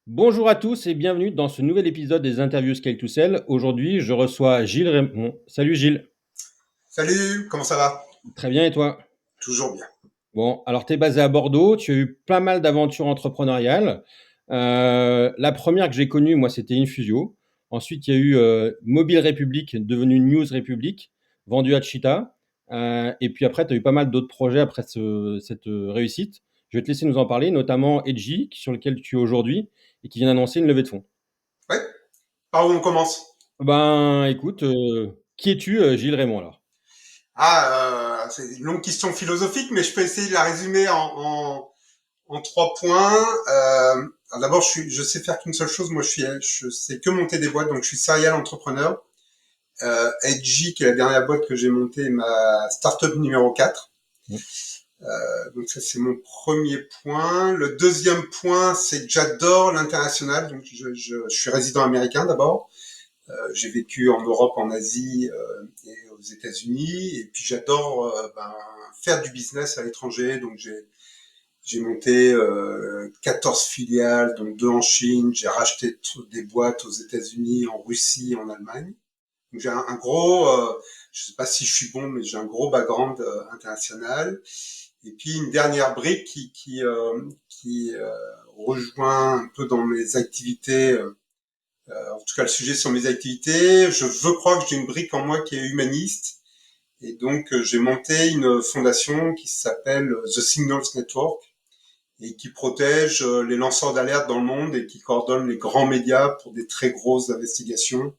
Bonjour à tous et bienvenue dans ce nouvel épisode des interviews Scale to Sell. Aujourd'hui, je reçois Gilles Raymond. Salut Gilles. Salut, comment ça va? Très bien et toi? Toujours bien. Bon, alors tu es basé à Bordeaux, tu as eu pas mal d'aventures entrepreneuriales. La première que j'ai connue, moi, c'était Infusio. Ensuite, il y a eu Mobile République, devenu News République, vendu à Cheetah. Et puis après, tu as eu pas mal d'autres projets après cette réussite. Je vais te laisser nous en parler, notamment Edgy, sur lequel tu es aujourd'hui et qui vient d'annoncer une levée de fonds. Ouais, par où on commence? Ben, écoute, qui es-tu, Gilles Raymond, alors? C'est une longue question philosophique, mais je peux essayer de la résumer en 3 points. Alors d'abord, je sais faire qu'une seule chose. Moi, je sais que monter des boîtes, donc je suis serial entrepreneur. Edgy, qui est la dernière boîte que j'ai montée, est ma startup numéro 4. Mmh. Donc ça, c'est mon premier point. Le deuxième point, c'est que j'adore l'international. Donc je suis résident américain d'abord. J'ai vécu en Europe, en Asie et aux États-Unis. Et puis j'adore faire du business à l'étranger. Donc j'ai monté 14 filiales, donc 2 en Chine. J'ai racheté des boîtes aux États-Unis, en Russie, en Allemagne. Donc j'ai un gros, je sais pas si je suis bon, mais j'ai un gros background international. Et puis une dernière brique qui rejoint un peu dans mes activités. En tout cas, le sujet sur mes activités. Je veux croire que j'ai une brique en moi qui est humaniste. Et donc, j'ai monté une fondation qui s'appelle The Signals Network et qui protège les lanceurs d'alerte dans le monde et qui coordonne les grands médias pour des très grosses investigations.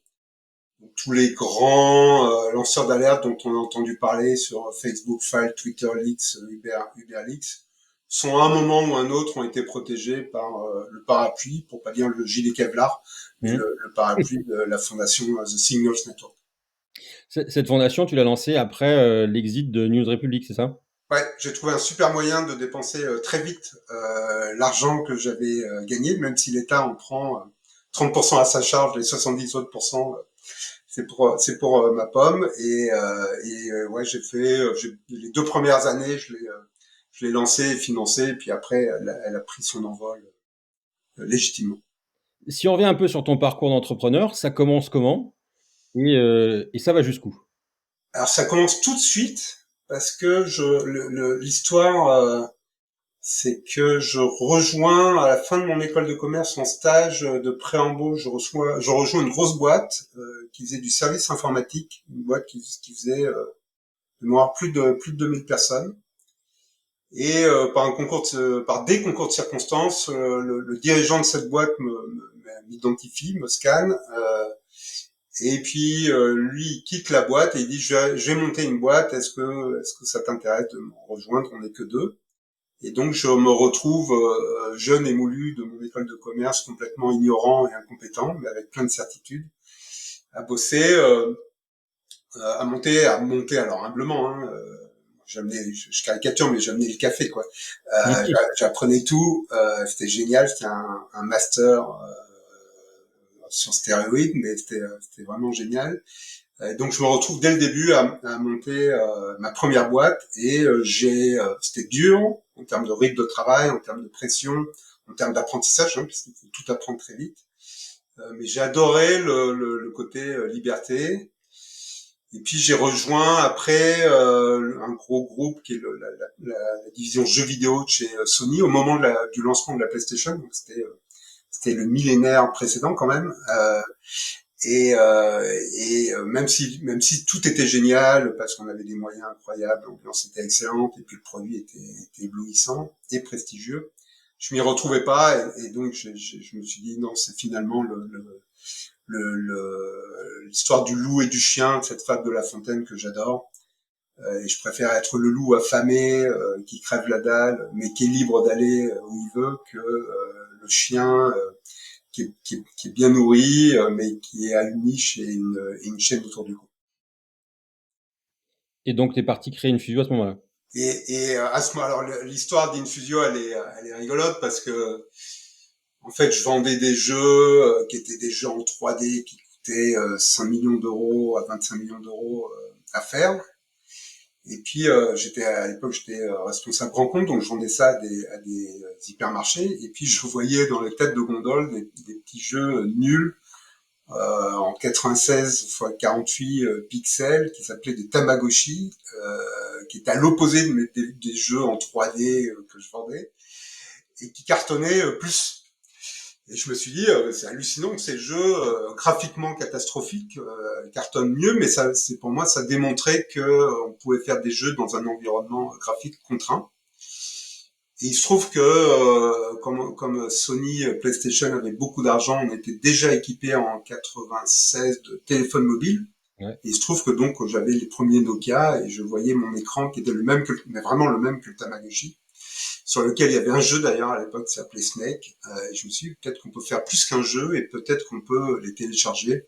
Donc, tous les grands lanceurs d'alerte dont on a entendu parler sur Facebook Files, Twitter Leaks, Uber Leaks, sont à un moment ou un autre ont été protégés par le parapluie, pour pas dire le gilet Kevlar, mais Mmh. le parapluie de la fondation The Signals Network. Cette fondation, tu l'as lancée après l'exit de News Republic, c'est ça? Ouais, j'ai trouvé un super moyen de dépenser très vite l'argent que j'avais gagné, même si l'État en prend 30% à sa charge, les 70 autres pourcents, c'est pour ma pomme. Ouais, les 2 premières années, je l'ai lancé et financé, et puis après, elle a pris son envol légitimement. Si on revient un peu sur ton parcours d'entrepreneur, ça commence comment? Et ça va jusqu'où? Alors ça commence tout de suite parce que l'histoire, c'est que je rejoins à la fin de mon école de commerce en stage de pré-embauche. Je rejoins une grosse boîte qui faisait du service informatique, une boîte qui faisait de mémoire plus de 2000 personnes. Et par des concours de circonstances, le dirigeant de cette boîte m'identifie, me scanne. Et puis lui il quitte la boîte et il dit je vais monter une boîte. Est-ce que ça t'intéresse de me rejoindre? On n'est que deux. Et donc je me retrouve jeune et moulu de mon école de commerce, complètement ignorant et incompétent, mais avec plein de certitudes, à bosser, à monter alors humblement. Hein, je caricature, mais j'amenais le café quoi. J'apprenais tout, c'était génial, c'était un master sur stéroïdes, mais c'était vraiment génial. Donc je me retrouve dès le début à monter ma première boîte et c'était dur en termes de rythme de travail, en termes de pression, en termes d'apprentissage, hein, parce qu'il faut tout apprendre très vite. Mais j'ai adoré le côté liberté. Et puis j'ai rejoint après un gros groupe qui est la division jeux vidéo de chez Sony au moment du lancement de la PlayStation. Donc c'était le millénaire précédent quand même. Même si tout était génial parce qu'on avait des moyens incroyables, l'ambiance était excellente et puis le produit était éblouissant et prestigieux, je m'y retrouvais pas et donc je me suis dit non, c'est finalement l'histoire du loup et du chien de cette fable de La Fontaine que j'adore. Et je préfère être le loup affamé qui crève la dalle mais qui est libre d'aller où il veut que le chien qui est bien nourri, mais qui est à une niche et une chaîne autour du cou. Et donc, tu es parti créer une fusion à ce moment-là. À ce moment, alors l'histoire d'Infusio, elle est rigolote parce que en fait, je vendais des jeux qui étaient des jeux en 3D qui coûtaient 5 millions d'euros à 25 millions d'euros à faire. Et puis j'étais à l'époque j'étais responsable grand compte, donc je vendais ça à des hypermarchés. Et puis je voyais dans les têtes de gondole des petits jeux nuls en 96 x 48 pixels qui s'appelaient des Tamagotchi, qui étaient à l'opposé de des jeux en 3D que je vendais et qui cartonnaient plus. Et je me suis dit, c'est hallucinant que ces jeux graphiquement catastrophiques cartonnent mieux, mais ça, c'est pour moi, ça démontrait que on pouvait faire des jeux dans un environnement graphique contraint. Et il se trouve que comme Sony PlayStation avait beaucoup d'argent, on était déjà équipé en 96 de téléphones mobiles. Ouais. Et il se trouve que donc j'avais les premiers Nokia et je voyais mon écran qui était le même que, mais vraiment le même que le Tamagotchi, sur lequel il y avait un jeu d'ailleurs à l'époque qui s'appelait Snake. Et je me suis dit peut-être qu'on peut faire plus qu'un jeu et peut-être qu'on peut les télécharger.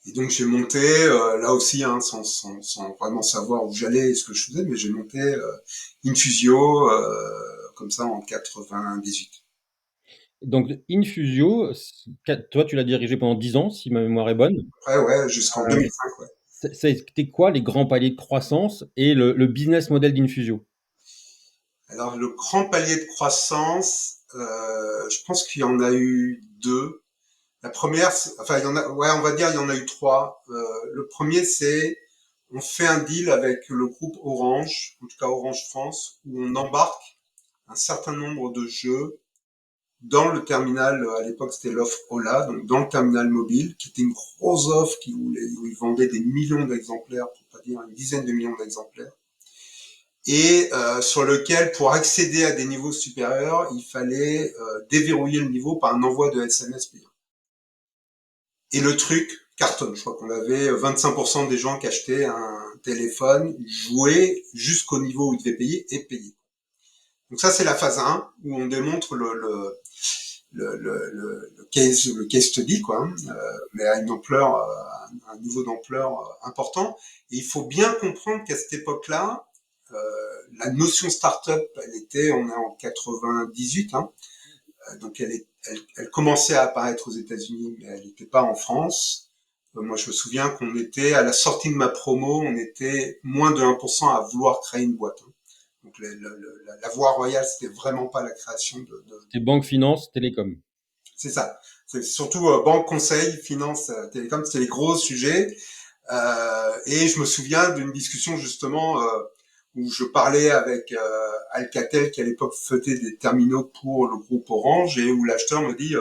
Et donc j'ai monté là aussi sans vraiment savoir où j'allais et ce que je faisais, mais j'ai monté Infusio comme ça en 98. Donc Infusio, toi, tu l'as dirigé pendant 10 ans, si ma mémoire est bonne. Après ouais jusqu'en 2005 ouais. C'était quoi les grands paliers de croissance et le business model d'Infusio? Alors le grand palier de croissance, je pense qu'il y en a eu deux. La première, enfin, il y en a, ouais, on va dire, il y en a eu trois. Le premier, c'est, on fait un deal avec le groupe Orange, en tout cas Orange France, où on embarque un certain nombre de jeux dans le terminal, à l'époque c'était l'offre Ola, donc dans le terminal mobile, qui était une grosse offre où ils vendaient des millions d'exemplaires, pour pas dire une dizaine de millions d'exemplaires, et sur lequel, pour accéder à des niveaux supérieurs, il fallait déverrouiller le niveau par un envoi de SMS payant. Et le truc cartonne. Je crois qu'on avait 25% des gens qui achetaient un téléphone, jouaient jusqu'au niveau où ils devaient payer et payer. Donc ça, c'est la phase 1, où on démontre le case study, quoi, hein, mais à une ampleur, un niveau d'ampleur important. Et il faut bien comprendre qu'à cette époque-là, euh, la notion startup, elle était, on est en 98, hein, donc elle commençait à apparaître aux États-Unis, mais elle n'était pas en France. Moi, je me souviens qu'on était, à la sortie de ma promo, on était moins de 1% à vouloir créer une boîte, hein. Donc la voie royale, c'était vraiment pas la création C'était banque, finance, télécom. c'est ça. C'est surtout banque, conseil, finance, télécom, c'était les gros sujets. Et je me souviens d'une discussion justement où je parlais avec Alcatel qui à l'époque faisait des terminaux pour le groupe Orange et où l'acheteur me dit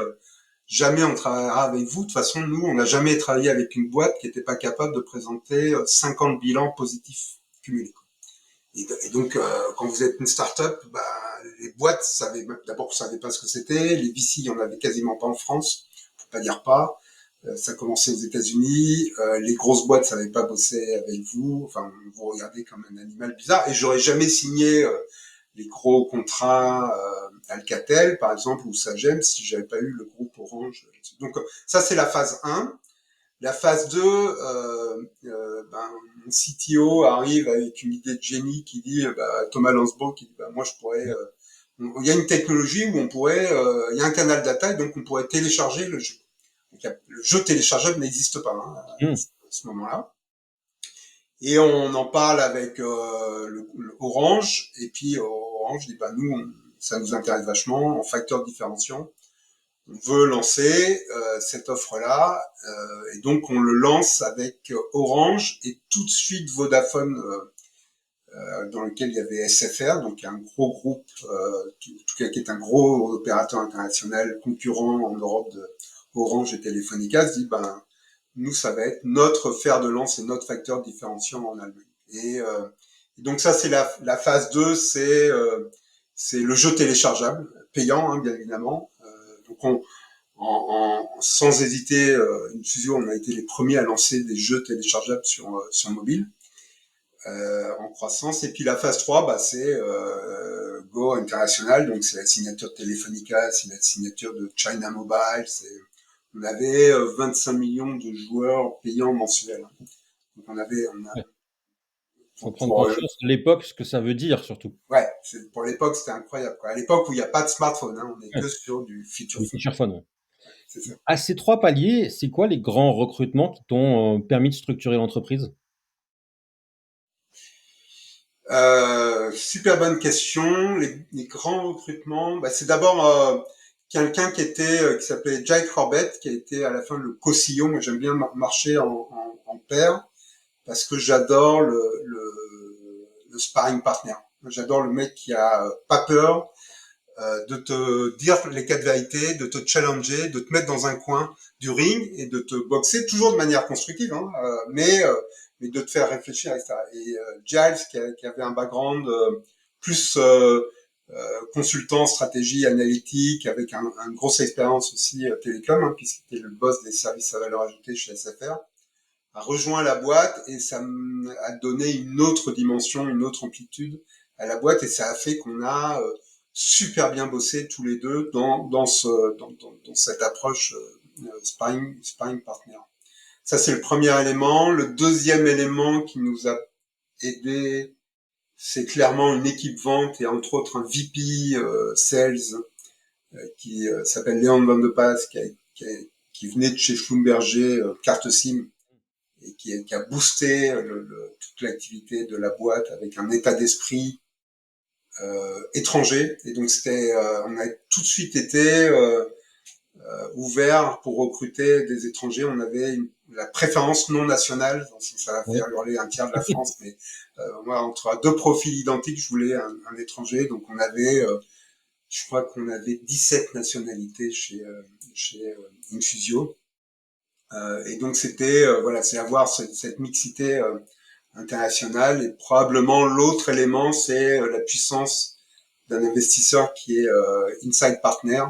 jamais on travaillera avec vous. De toute façon, nous, on n'a jamais travaillé avec une boîte qui n'était pas capable de présenter 50 bilans positifs cumulés. Et donc, quand vous êtes une start-up, bah, les boîtes, d'abord, vous savez pas ce que c'était. Les VC, il y en avait quasiment pas en France, pour pas dire pas. Ça commençait aux États-Unis. Les grosses boîtes savaient pas bosser avec vous. Enfin, vous regardez comme un animal bizarre. Et j'aurais jamais signé les gros contrats Alcatel, par exemple, ou Sagem, si j'avais pas eu le groupe Orange. Donc, ça, c'est la phase 1. La phase 2, ben, mon CTO arrive avec une idée de génie qui dit, Thomas Lansbro, qui dit, moi je pourrais, il y a une technologie où on pourrait, il y a un canal data, et donc on pourrait télécharger le jeu. Donc, le jeu téléchargeable n'existe pas hein, à Mmh. ce moment-là. Et on en parle avec le Orange, et puis Orange dit, nous, ça nous intéresse vachement en facteur différenciant. On veut lancer cette offre-là et donc on le lance avec Orange et tout de suite Vodafone dans lequel il y avait SFR, donc un gros groupe, en tout cas qui est un gros opérateur international concurrent en Europe de Orange et Telefonica, se dit nous ça va être notre fer de lance et notre facteur différenciant en Allemagne. Et donc ça c'est la phase 2, c'est le jeu téléchargeable, payant hein, bien évidemment. Donc sans hésiter, Infusio, on a été les premiers à lancer des jeux téléchargeables sur mobile en croissance. Et puis la phase 3, c'est Go International, donc c'est la signature Telefonica, c'est la signature de China Mobile. On avait 25 millions de joueurs payants mensuels. Donc on a Ouais. Faut prendre pour, conscience de l'époque, ce que ça veut dire surtout. ouais, pour l'époque c'était incroyable. Quoi. À l'époque où il n'y a pas de smartphone, hein, on est Ouais, que sur du feature les phone. feature phones, ouais. C'est ça. À ces 3 paliers, c'est quoi les grands recrutements qui t'ont permis de structurer l'entreprise? Super bonne question. Les grands recrutements, bah, c'est d'abord quelqu'un qui s'appelait Jake Corbett, qui a été à la fin le co-CEO. Moi, j'aime bien marcher en paire parce que j'adore le sparring partner. J'adore le mec qui a pas peur de te dire les quatre vérités, de te challenger, de te mettre dans un coin du ring et de te boxer toujours de manière constructive, hein, mais de te faire réfléchir, etc. Et Giles, qui avait un background plus consultant, stratégie, analytique, avec une grosse expérience aussi télécom, hein, puisqu'il était le boss des services à valeur ajoutée chez SFR, a rejoint la boîte et ça a donné une autre dimension, une autre amplitude à la boîte et ça a fait qu'on a super bien bossé tous les deux dans cette approche sparring partner. Ça, c'est le premier élément. Le deuxième élément qui nous a aidé, c'est clairement une équipe vente et entre autres un VP sales qui s'appelle Léon Van de Pas, qui venait de chez Schlumberger, carte SIM, et qui a boosté toute l'activité de la boîte avec un état d'esprit étranger. Et donc on a tout de suite été ouvert pour recruter des étrangers. On avait la préférence non nationale. Ça va Ouais. faire hurler un tiers de la France, mais moi, entre deux profils identiques, je voulais un étranger. Donc on avait, je crois qu'on avait 17 nationalités chez Infusio. Et donc c'était voilà, c'est avoir cette mixité internationale. Et probablement l'autre élément, c'est la puissance d'un investisseur qui est Inside Partner,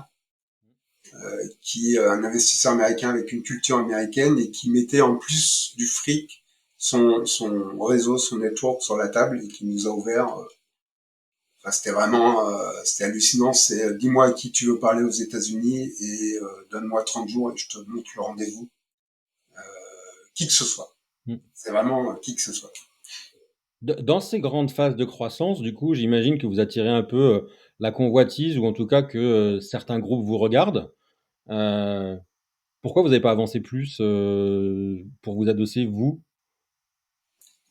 qui est un investisseur américain avec une culture américaine et qui mettait en plus du fric son réseau, son network sur la table et qui nous a ouvert. Enfin, c'était vraiment, c'était hallucinant. C'est dis-moi à qui tu veux parler aux États-Unis et donne-moi 30 jours et je te montre le rendez-vous. Qui que ce soit. Mm. C'est vraiment qui que ce soit. Dans ces grandes phases de croissance, du coup, j'imagine que vous attirez un peu la convoitise ou en tout cas que certains groupes vous regardent. Euh, Pourquoi vous n'avez pas avancé plus pour vous adosser, vous?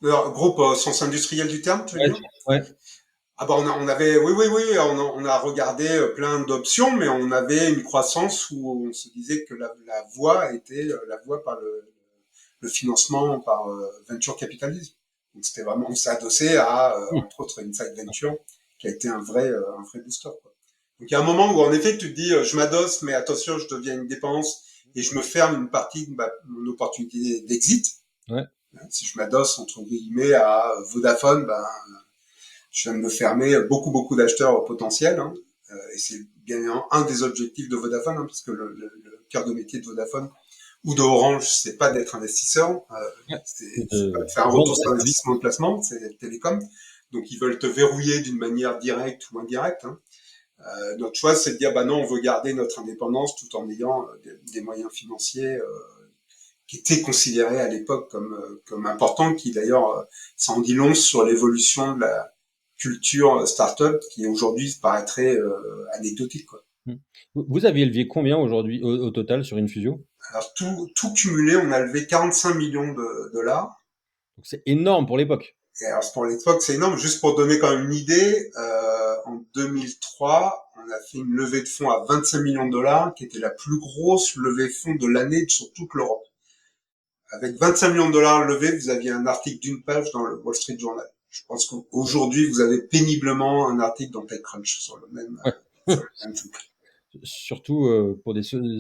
Alors, groupe sens industriel du terme, tu veux Ouais, dire? ouais, Ah bah on avait, oui, oui, oui, on a regardé plein d'options, mais on avait une croissance où on se disait que la voie était la voie par le financement par venture capitalisme. Donc c'était vraiment, on s'est adossé à, entre autres, Inside Venture, qui a été un vrai booster, quoi. Donc il y a un moment où en effet tu te dis, je m'adosse, mais attention, je deviens une dépense et je me ferme une partie de mon opportunité d'exit. ouais. Si je m'adosse entre guillemets à Vodafone, ben je viens de me fermer beaucoup d'acheteurs potentiels, hein, et c'est bien un des objectifs de Vodafone, hein, parce que le cœur de métier de Vodafone ou de Orange, c'est pas d'être investisseur, Ouais. c'est pas de faire un Vendre retour sur des services. investissement de placement, c'est télécom. Donc ils veulent te verrouiller d'une manière directe ou indirecte, hein. Notre choix, c'est de dire, bah non, on veut garder notre indépendance tout en ayant des moyens financiers qui étaient considérés à l'époque comme importants, qui d'ailleurs s'en dit long sur l'évolution de la culture startup qui aujourd'hui paraîtrait anecdotique, quoi. Mm. Vous aviez levé combien aujourd'hui au total sur Infusio? Alors tout cumulé, on a levé 45 millions de dollars. Donc c'est énorme pour l'époque. Et alors pour l'époque, c'est énorme. Juste pour donner quand même une idée, en 2003, on a fait une levée de fonds à 25 millions de dollars, qui était la plus grosse levée de fonds de l'année sur toute l'Europe. Avec 25 millions de dollars levés, vous aviez un article d'une page dans le Wall Street Journal. Je pense qu'aujourd'hui, vous avez péniblement un article dans TechCrunch Ouais. sur le même truc. Surtout,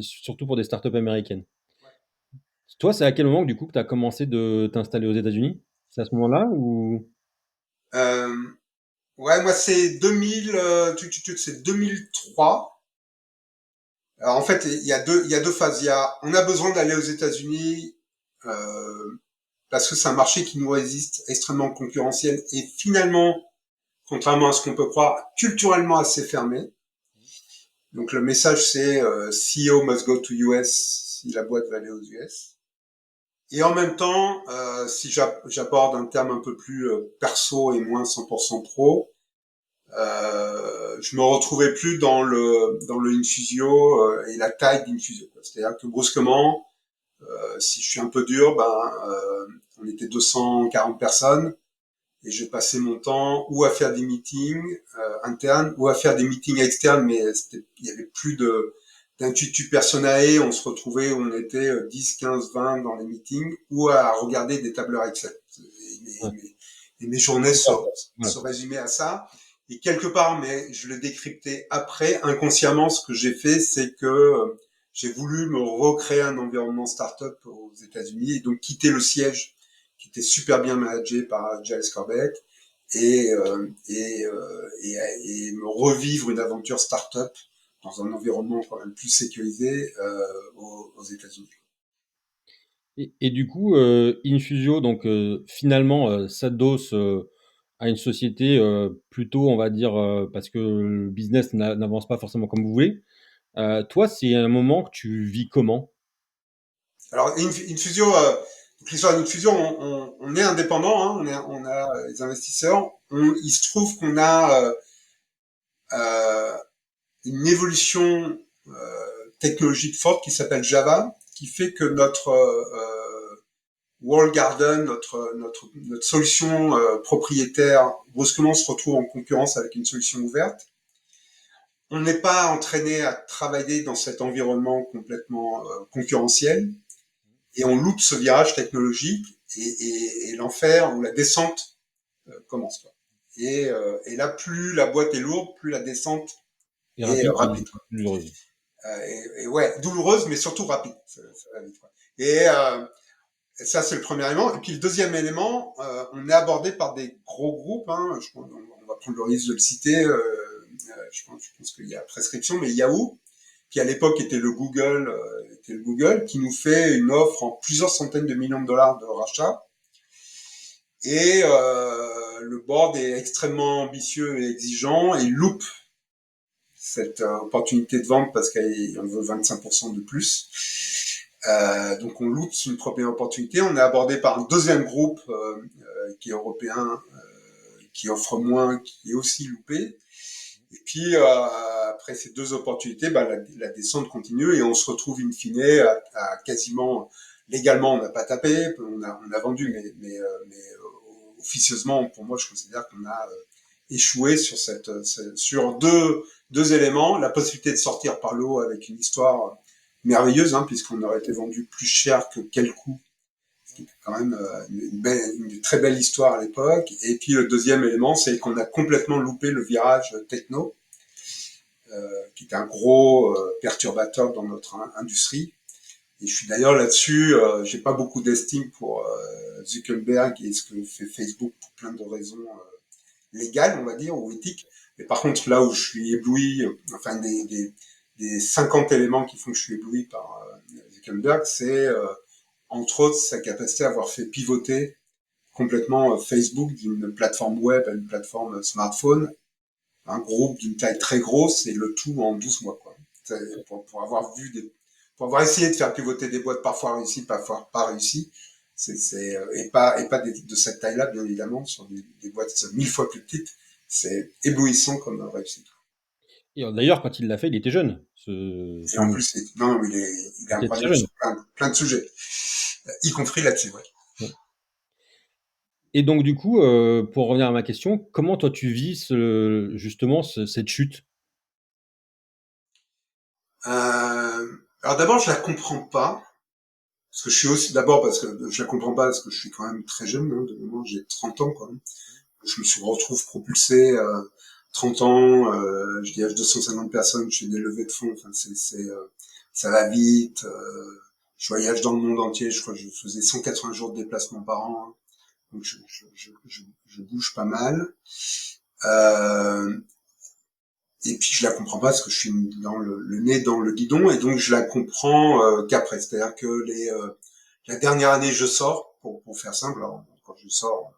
surtout pour des startups américaines. Toi, c'est à quel moment, du coup, que tu as commencé de t'installer aux États-Unis? C'est à ce moment-là ou? Euh, ouais, moi c'est 2000, c'est 2003. Alors en fait, il y a deux phases. On a besoin d'aller aux États-Unis parce que c'est un marché qui nous résiste, extrêmement concurrentiel et finalement, contrairement à ce qu'on peut croire, culturellement assez fermé. Donc le message c'est CEO must go to US si la boîte va aller aux US. Et en même temps, si j'aborde un terme un peu plus perso et moins 100% pro, je me retrouvais plus dans le Infusio et la taille d'Infusio. C'est-à-dire que brusquement, si je suis un peu dur, on était 240 personnes et je passais mon temps ou à faire des meetings internes ou à faire des meetings externes, mais il y avait plus de d'intuitu personae, on se retrouvait, on était 10, 15, 20 dans les meetings, ou à regarder des tableurs Excel. Ouais. Et mes journées C'est ça. se Voilà. résumaient à ça. Et quelque part, mais je le décryptais après, inconsciemment, ce que j'ai fait, c'est que j'ai voulu me recréer un environnement startup aux États-Unis et donc quitter le siège qui était super bien managé par Giles Corbett et me revivre une aventure startup dans un environnement quand même plus sécurisé aux États-Unis. Et du coup, Infusio, donc finalement, s'adosse à une société plutôt, on va dire, parce que le business n'avance pas forcément comme vous voulez. Toi, c'est un moment que tu vis comment? Alors Infusio, l'histoire d'Infusio, on est indépendant, hein, on a les investisseurs. Il se trouve qu'on a euh, une évolution technologique forte qui s'appelle Java, qui fait que notre Wall Garden, notre solution propriétaire, brusquement se retrouve en concurrence avec une solution ouverte. On n'est pas entraîné à travailler dans cet environnement complètement concurrentiel et on loupe ce virage technologique et l'enfer ou la descente commence. Quoi. Et là, plus la boîte est lourde, plus la descente Et est rapide, rapide. Quoi. plus heureuse. Et ouais, douloureuse, mais surtout rapide. Ça va vite, quoi. Et ça, c'est le premier élément. Et puis le deuxième élément, on est abordé par des gros groupes. Hein, on va prendre le risque de le citer. Je pense qu'il y a prescription, mais Yahoo, qui à l'époque était le Google, qui nous fait une offre en plusieurs centaines de millions de dollars de rachat. Et le board est extrêmement ambitieux et exigeant et loupe cette opportunité de vente parce qu'on veut 25% de plus. Donc on loupe une première opportunité. On est abordé par un deuxième groupe qui est européen, qui offre moins, qui est aussi loupé. Et puis après ces deux opportunités, bah, la descente continue et on se retrouve in fine à quasiment légalement on n'a pas tapé, on a vendu, mais officieusement pour moi je considère qu'on a échoué sur sur deux éléments, la possibilité de sortir par le haut avec une histoire merveilleuse, hein, puisqu'on aurait été vendu plus cher que quel coup, ce qui était quand même une très belle histoire à l'époque. Et puis le deuxième élément, c'est qu'on a complètement loupé le virage techno, qui est un gros perturbateur dans notre industrie. Et je suis d'ailleurs là-dessus, j'ai pas beaucoup d'estime pour Zuckerberg et ce que fait Facebook pour plein de raisons légales, on va dire, ou éthiques. Mais par contre, là où je suis ébloui, enfin des 50 éléments qui font que je suis ébloui par Zuckerberg, c'est entre autres sa capacité à avoir fait pivoter complètement Facebook d'une plateforme web à une plateforme smartphone, un groupe d'une taille très grosse et le tout en 12 mois. Quoi. Pour avoir vu pour avoir essayé de faire pivoter des boîtes parfois réussies, parfois pas réussies, et pas de cette taille-là, bien évidemment, sur des boîtes 1000 fois plus petites, c'est éblouissant comme réussite. Et d'ailleurs, quand il l'a fait, il était jeune, Et ce en move. plus, non, il est Il était très incroyable jeune. sur plein de sujets, y compris là-dessus. Ouais. Ouais. Et donc, du coup, pour revenir à ma question, comment toi tu vis justement cette chute? Alors d'abord, je la comprends pas. Parce que je suis aussi, d'abord parce que je la comprends pas, parce que je suis quand même très jeune, hein, de moment j'ai 30 ans quand même. Je me retrouve propulsé 30 ans, je dirige 250 personnes, je fais des levées de fonds, enfin ça va vite, je voyage dans le monde entier, je crois que je faisais 180 jours de déplacement par an, hein, donc je bouge pas mal. Euh, et puis je la comprends pas parce que je suis dans le nez dans le guidon et donc je la comprends qu'après, c'est-à-dire que la dernière année je sors, pour faire simple, alors, quand je sors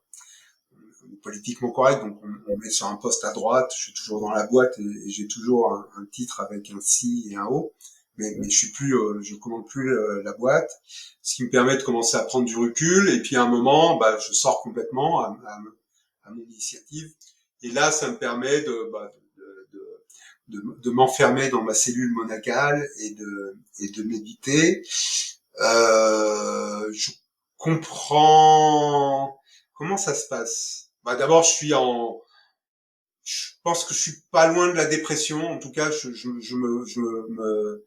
politiquement correct, donc on met sur un poste à droite, je suis toujours dans la boîte et j'ai toujours un titre avec un C et un O, mais je suis plus, je commande plus la boîte, ce qui me permet de commencer à prendre du recul et puis à un moment, bah, je sors complètement à mon initiative et là, ça me permet de m'enfermer dans ma cellule monacale et de méditer. Je comprends comment ça se passe. Bah, d'abord, je pense que je suis pas loin de la dépression. En tout cas, je me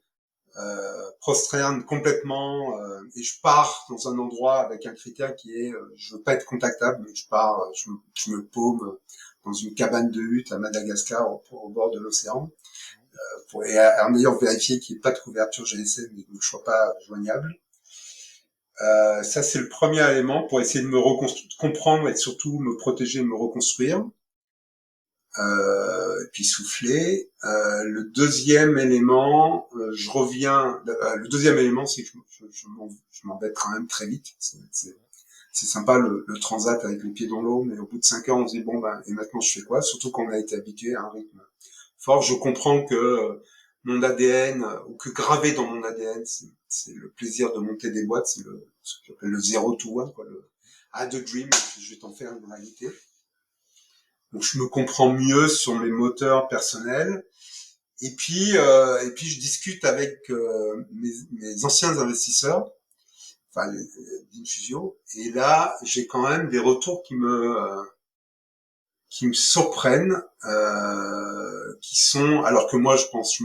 prosterne complètement et je pars dans un endroit avec un critère qui est je veux pas être contactable. Donc je pars, je me paume dans une cabane de hutte à Madagascar au bord de l'océan et en ayant vérifié qu'il n'y ait pas de couverture GSM et que je ne sois pas joignable. Ça, c'est le premier élément pour essayer de me comprendre et surtout me protéger et me reconstruire. Et puis souffler. Le deuxième élément, je reviens. Le deuxième élément, c'est que je m'embête quand même très vite. C'est sympa le transat avec les pieds dans l'eau, mais au bout de 5 heures, on se dit bon ben et maintenant je fais quoi? Surtout qu'on a été habitué à un rythme fort. Je comprends que mon ADN ou que gravé dans mon ADN, c'est le plaisir de monter des boîtes, c'est ce que j'appelle le zero to one, quoi, le had a dream, je vais t'en faire une réalité. Donc je me comprends mieux sur mes moteurs personnels. Et puis je discute avec mes anciens investisseurs, enfin d'Infusio. Et là, j'ai quand même des retours qui me surprennent, qui sont, alors que moi je pense,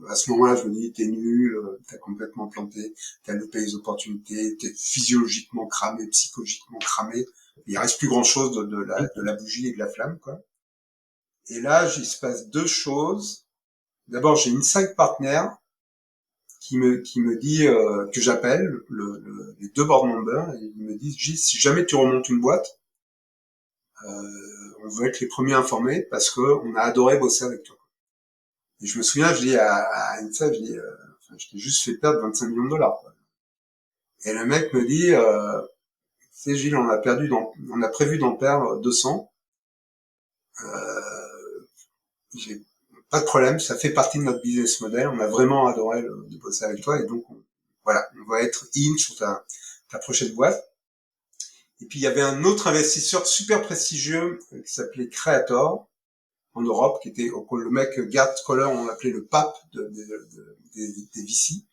à ce moment-là, je me dis t'es nul, t'as complètement planté, t'as loupé les opportunités, t'es physiologiquement cramé, psychologiquement cramé. Il reste plus grand-chose de la bougie et de la flamme, quoi. Et là, il se passe deux choses. D'abord, j'ai une Insight Partner qui me dit que j'appelle les deux board members et ils me disent Gilles, si jamais tu remontes une boîte, on veut être les premiers informés parce que on a adoré bosser avec toi. Et je me souviens, je dis à Insight, je t'ai juste fait perdre 25 millions de dollars. Quoi. Et le mec me dit, tu sais Gilles, on a prévu d'en perdre 200. J'ai pas de problème, ça fait partie de notre business model. On a vraiment adoré de bosser avec toi et donc voilà, on va être in sur ta prochaine boîte. Et puis il y avait un autre investisseur super prestigieux qui s'appelait Creator en Europe, qui était le mec Gerd Koller, on l'appelait le pape des VC.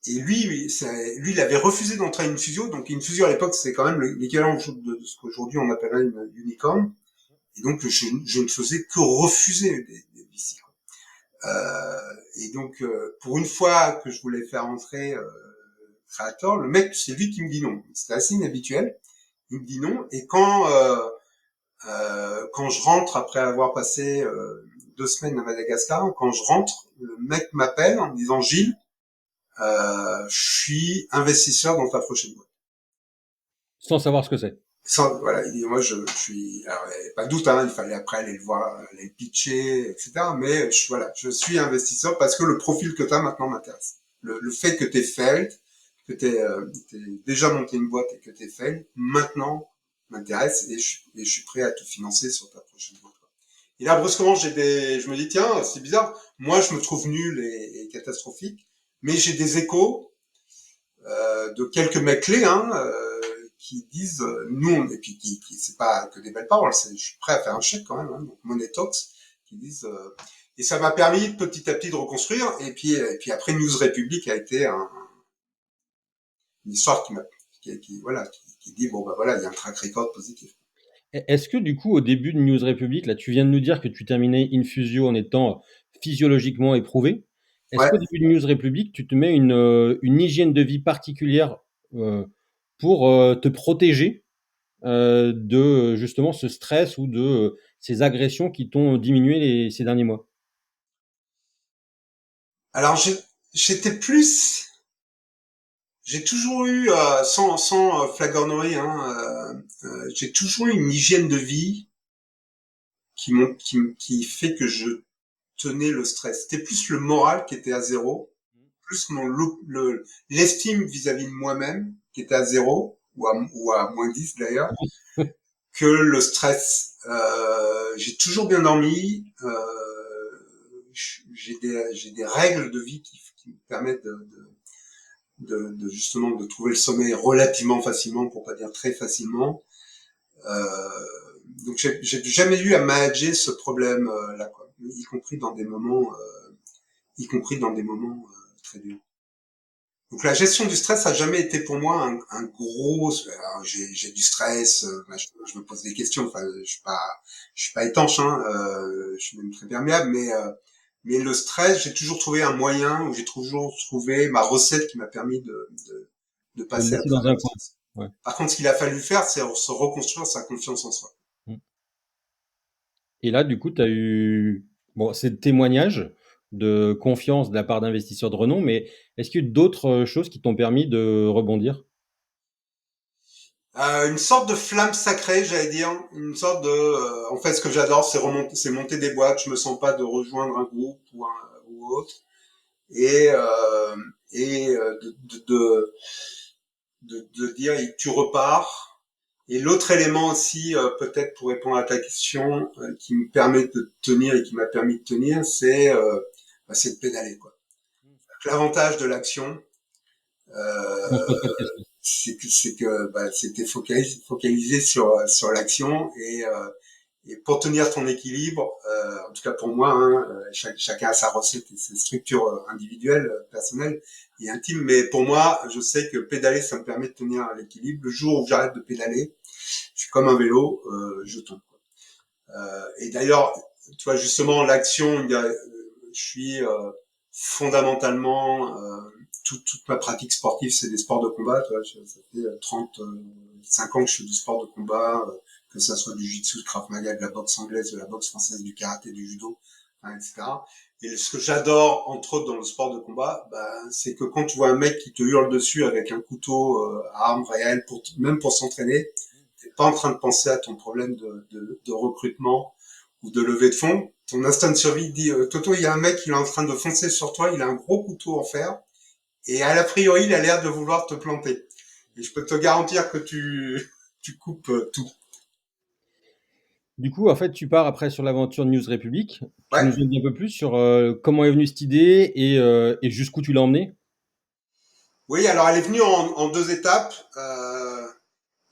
Et lui, il avait refusé d'entrer à Infusio. Donc Infusio à l'époque, c'était quand même l'équivalent de ce qu'aujourd'hui on appellerait une unicorn. Et donc je ne faisais que refuser des VC. Et donc pour une fois que je voulais faire entrer Creator, le mec, c'est lui qui me dit non. C'était assez inhabituel. Il me dit non. Et quand je rentre après avoir passé 2 semaines à Madagascar, quand je rentre, le mec m'appelle en me disant Gilles, je suis investisseur dans ta prochaine boîte. Sans savoir ce que c'est. Voilà, il dit moi je suis, alors il n'y avait pas de doute, hein, il fallait après aller le voir, aller le pitcher, etc. Mais je suis investisseur parce que le profil que tu as maintenant m'intéresse. Le fait que tu es failed, que tu t'es déjà monté une boîte et que tu es failed, maintenant m'intéresse et je suis prêt à te financer sur ta prochaine boîte. Et là, brusquement, je me dis, tiens, c'est bizarre. Moi, je me trouve nul et catastrophique, mais j'ai des échos de quelques mecs clés, hein, qui disent, et puis c'est pas que des belles paroles, je suis prêt à faire un chèque quand même, hein, donc Money Talks, qui disent, et ça m'a permis petit à petit de reconstruire. Et puis après, News Republic a été une histoire qui dit bon bah voilà, il y a un track record positif. Est-ce que du coup, au début de News Republic, là, tu viens de nous dire que tu terminais Infusio en étant physiologiquement éprouvé. Est-ce Ouais. qu'au début de News Republic, tu te mets une hygiène de vie particulière pour te protéger de justement ce stress ou de ces agressions qui t'ont diminué ces derniers mois? Alors j'étais plus, j'ai toujours eu sans flagornerie, hein, j'ai toujours eu une hygiène de vie qui fait que je tenais le stress. C'était plus le moral qui était à zéro, plus l'estime vis-à-vis de moi-même qui était à zéro ou à -10 d'ailleurs, que le stress. J'ai toujours bien dormi. J'ai des règles de vie qui me permettent de justement de trouver le sommeil relativement facilement, pour pas dire très facilement. Donc j'ai jamais eu à manager ce problème là, quoi, y compris dans des moments très durs. Donc la gestion du stress a jamais été pour moi un gros. Alors, j'ai du stress, je me pose des questions. Enfin, je suis pas étanche, hein, je suis même très perméable, mais le stress, j'ai toujours trouvé un moyen, ou j'ai toujours trouvé ma recette qui m'a permis de De le passer à laisser dans travers un le coin. stress. Ouais. Par contre, ce qu'il a fallu faire, c'est se reconstruire sa confiance en soi. Mmh. Et là, du coup, tu as eu bon, c'est le témoignage de confiance de la part d'investisseurs de renom, mais est-ce qu'il y a eu d'autres, choses qui t'ont permis de rebondir? Une sorte de flamme sacrée, j'allais dire, une sorte de. En fait, ce que j'adore, c'est monter des boîtes. Je me sens pas de rejoindre un groupe ou autre, et de dire tu repars. Et l'autre élément aussi, peut-être pour répondre à ta question, qui me permet de tenir et qui m'a permis de tenir, c'est de pédaler, quoi. L'avantage de l'action, On se euh, pose pas de questions. c'était focalisé sur l'action, et pour tenir ton équilibre, en tout cas pour moi, hein, chacun a sa recette et ses structures individuelles, personnelles et intimes, mais pour moi, je sais que pédaler, ça me permet de tenir l'équilibre. Le jour où j'arrête de pédaler, je suis comme un vélo, je tombe. Et d'ailleurs, tu vois, justement, l'action, je suis fondamentalement, toute ma pratique sportive, c'est des sports de combat. Tu vois, ça fait 35 ans que je fais du sport de combat, que ça soit du jiu-jitsu, du krav maga, de la boxe anglaise, de la boxe française, du karaté, du judo, hein, etc. Et ce que j'adore, entre autres, dans le sport de combat, c'est que quand tu vois un mec qui te hurle dessus avec un couteau à arme réelle, même pour s'entraîner, t'es pas en train de penser à ton problème de recrutement ou de levée de fonds. Ton instinct de survie dit Toto, il y a un mec qui est en train de foncer sur toi, il a un gros couteau en fer, et à l'a priori, il a l'air de vouloir te planter. Et je peux te garantir que tu coupes tout. Du coup, en fait, tu pars après sur l'aventure News Republic. Tu Ouais. nous en dis un peu plus sur, comment est venue cette idée et jusqu'où tu l'as emmenée? Oui, alors elle est venue en deux étapes.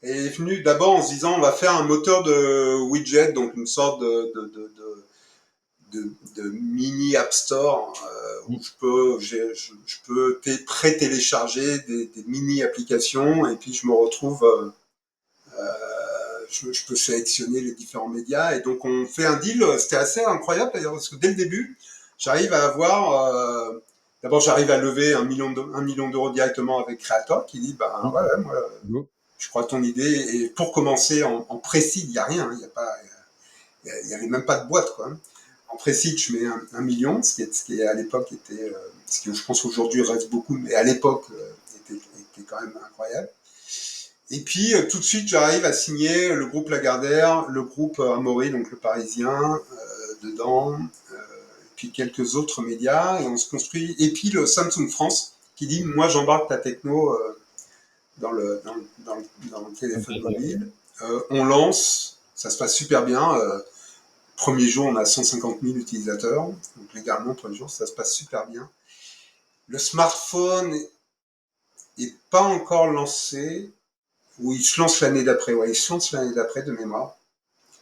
Elle est venue d'abord en se disant on va faire un moteur de widget, donc une sorte de mini App Store où Mmh. je peux pré-télécharger des mini applications, et puis je me retrouve, je peux sélectionner les différents médias, et donc on fait un deal. C'était assez incroyable d'ailleurs, parce que dès le début, j'arrive à avoir, d'abord j'arrive à lever 1 million d'euros directement avec Creator qui dit ben Mmh. voilà, moi Go. je crois à ton idée, et pour commencer en précis, il n'y a rien, il n'y a pas, il y avait même pas de boîte, quoi. En précis, je mets 1 million, ce qui à l'époque était, ce qui je pense aujourd'hui reste beaucoup, mais à l'époque était quand même incroyable. Et puis tout de suite, j'arrive à signer le groupe Lagardère, le groupe Amaury, donc le Parisien, dedans, puis quelques autres médias, et on se construit. Et puis le Samsung France qui dit moi j'embarque ta techno dans le téléphone OK. mobile. On lance, ça se passe super bien. Premier jour, on a 150 000 utilisateurs, donc légalement, premier jour, ça se passe super bien. Le smartphone est pas encore lancé, ou il se lance l'année d'après, ouais, il se lance l'année d'après de mémoire.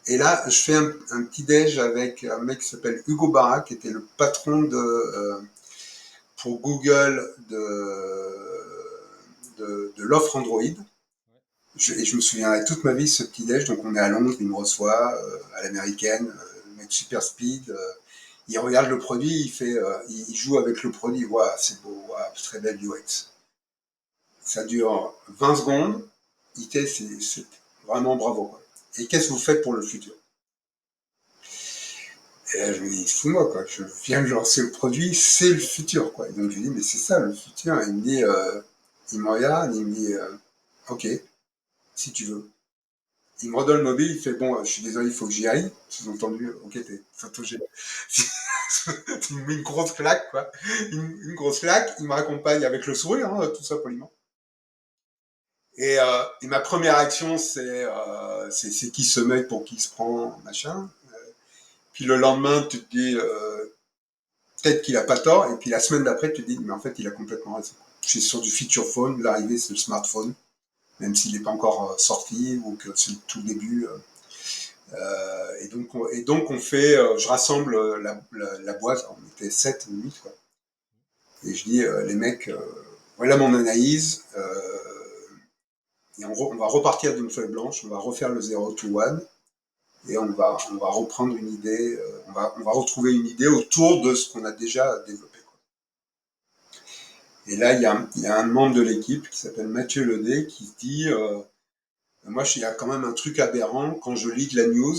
Et là, je fais un petit déj avec un mec qui s'appelle Hugo Barra, qui était le patron pour Google de l'offre Android. Et je me souviendrai toute ma vie ce petit déj. Donc on est à Londres, il me reçoit à l'américaine, mec super speed. Il regarde le produit, il joue avec le produit. Waouh, c'est beau, waouh, très belle UX. Ça dure 20 secondes. IT, c'est vraiment bravo, quoi. Et qu'est-ce que vous faites pour le futur? Et là, je me dis, fous-moi, quoi. Je viens de lancer le produit, c'est le futur, quoi. Et donc, je lui dis, mais c'est ça, le futur. Et il me dit, il me regarde, il me dit, ok, si tu veux. Il me redonne le mobile, il fait, bon, je suis désolé, il faut que j'y aille. Sous-entendu, ok, t'es photogène. Il me met une grosse claque, quoi. Une grosse claque. Il me raccompagne avec le sourire, hein, tout ça poliment. Et ma première action, c'est qui ce mec, pour qui il se prend, machin. Puis le lendemain, tu te dis, peut-être qu'il a pas tort. Et puis la semaine d'après, tu te dis, mais en fait, il a complètement raison. Je suis sur du feature phone. L'arrivée, c'est le smartphone, même s'il n'est pas encore sorti, ou que c'est le tout début. Et donc on fait, je rassemble la boîte. On était 7 ou 8, quoi. Et je dis, les mecs, Voilà mon analyse. Et on va repartir d'une feuille blanche, on va refaire le 0 to 1 et on va reprendre une idée, on va retrouver une idée autour de ce qu'on a déjà développé. Et là, il y a un membre de l'équipe qui s'appelle Mathieu Ledet qui se dit moi, il y a quand même un truc aberrant quand je lis de la news,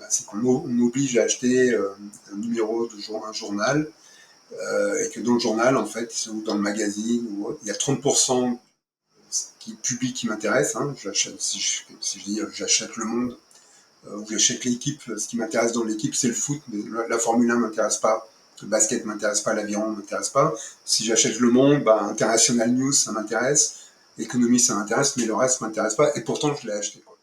c'est qu'on m'oblige à acheter un numéro de un journal et que dans le journal, en fait, ou dans le magazine, ou autre, il y a 30% qui publie qui m'intéresse. Hein. J'achète, si je dis j'achète Le Monde ou j'achète l'équipe, ce qui m'intéresse dans l'équipe, c'est le foot, mais la Formule 1 m'intéresse pas. Le basket m'intéresse pas, l'aviron m'intéresse pas. Si j'achète Le Monde, bah, International News, ça m'intéresse. Économie, ça m'intéresse, mais le reste m'intéresse pas. Et pourtant, je l'ai acheté. Quoi.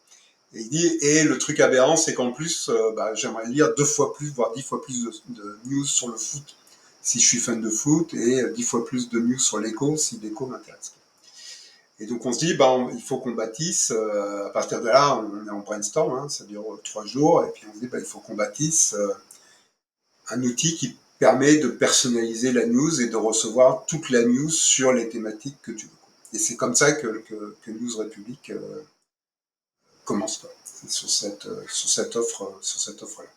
Et il dit, et le truc aberrant, c'est qu'en plus, bah, j'aimerais lire 2 fois plus, voire 10 fois plus de news sur le foot si je suis fan de foot, et 10 fois plus de news sur l'écho si l'écho m'intéresse. Et donc on se dit, bah, il faut qu'on bâtisse. À partir de là, on est en brainstorm, hein, ça dure 3 jours, et puis on se dit, bah, il faut qu'on bâtisse un outil qui permet de personnaliser la news et de recevoir toute la news sur les thématiques que tu veux. Et c'est comme ça que News République commence, quoi. C'est sur cette offre-là.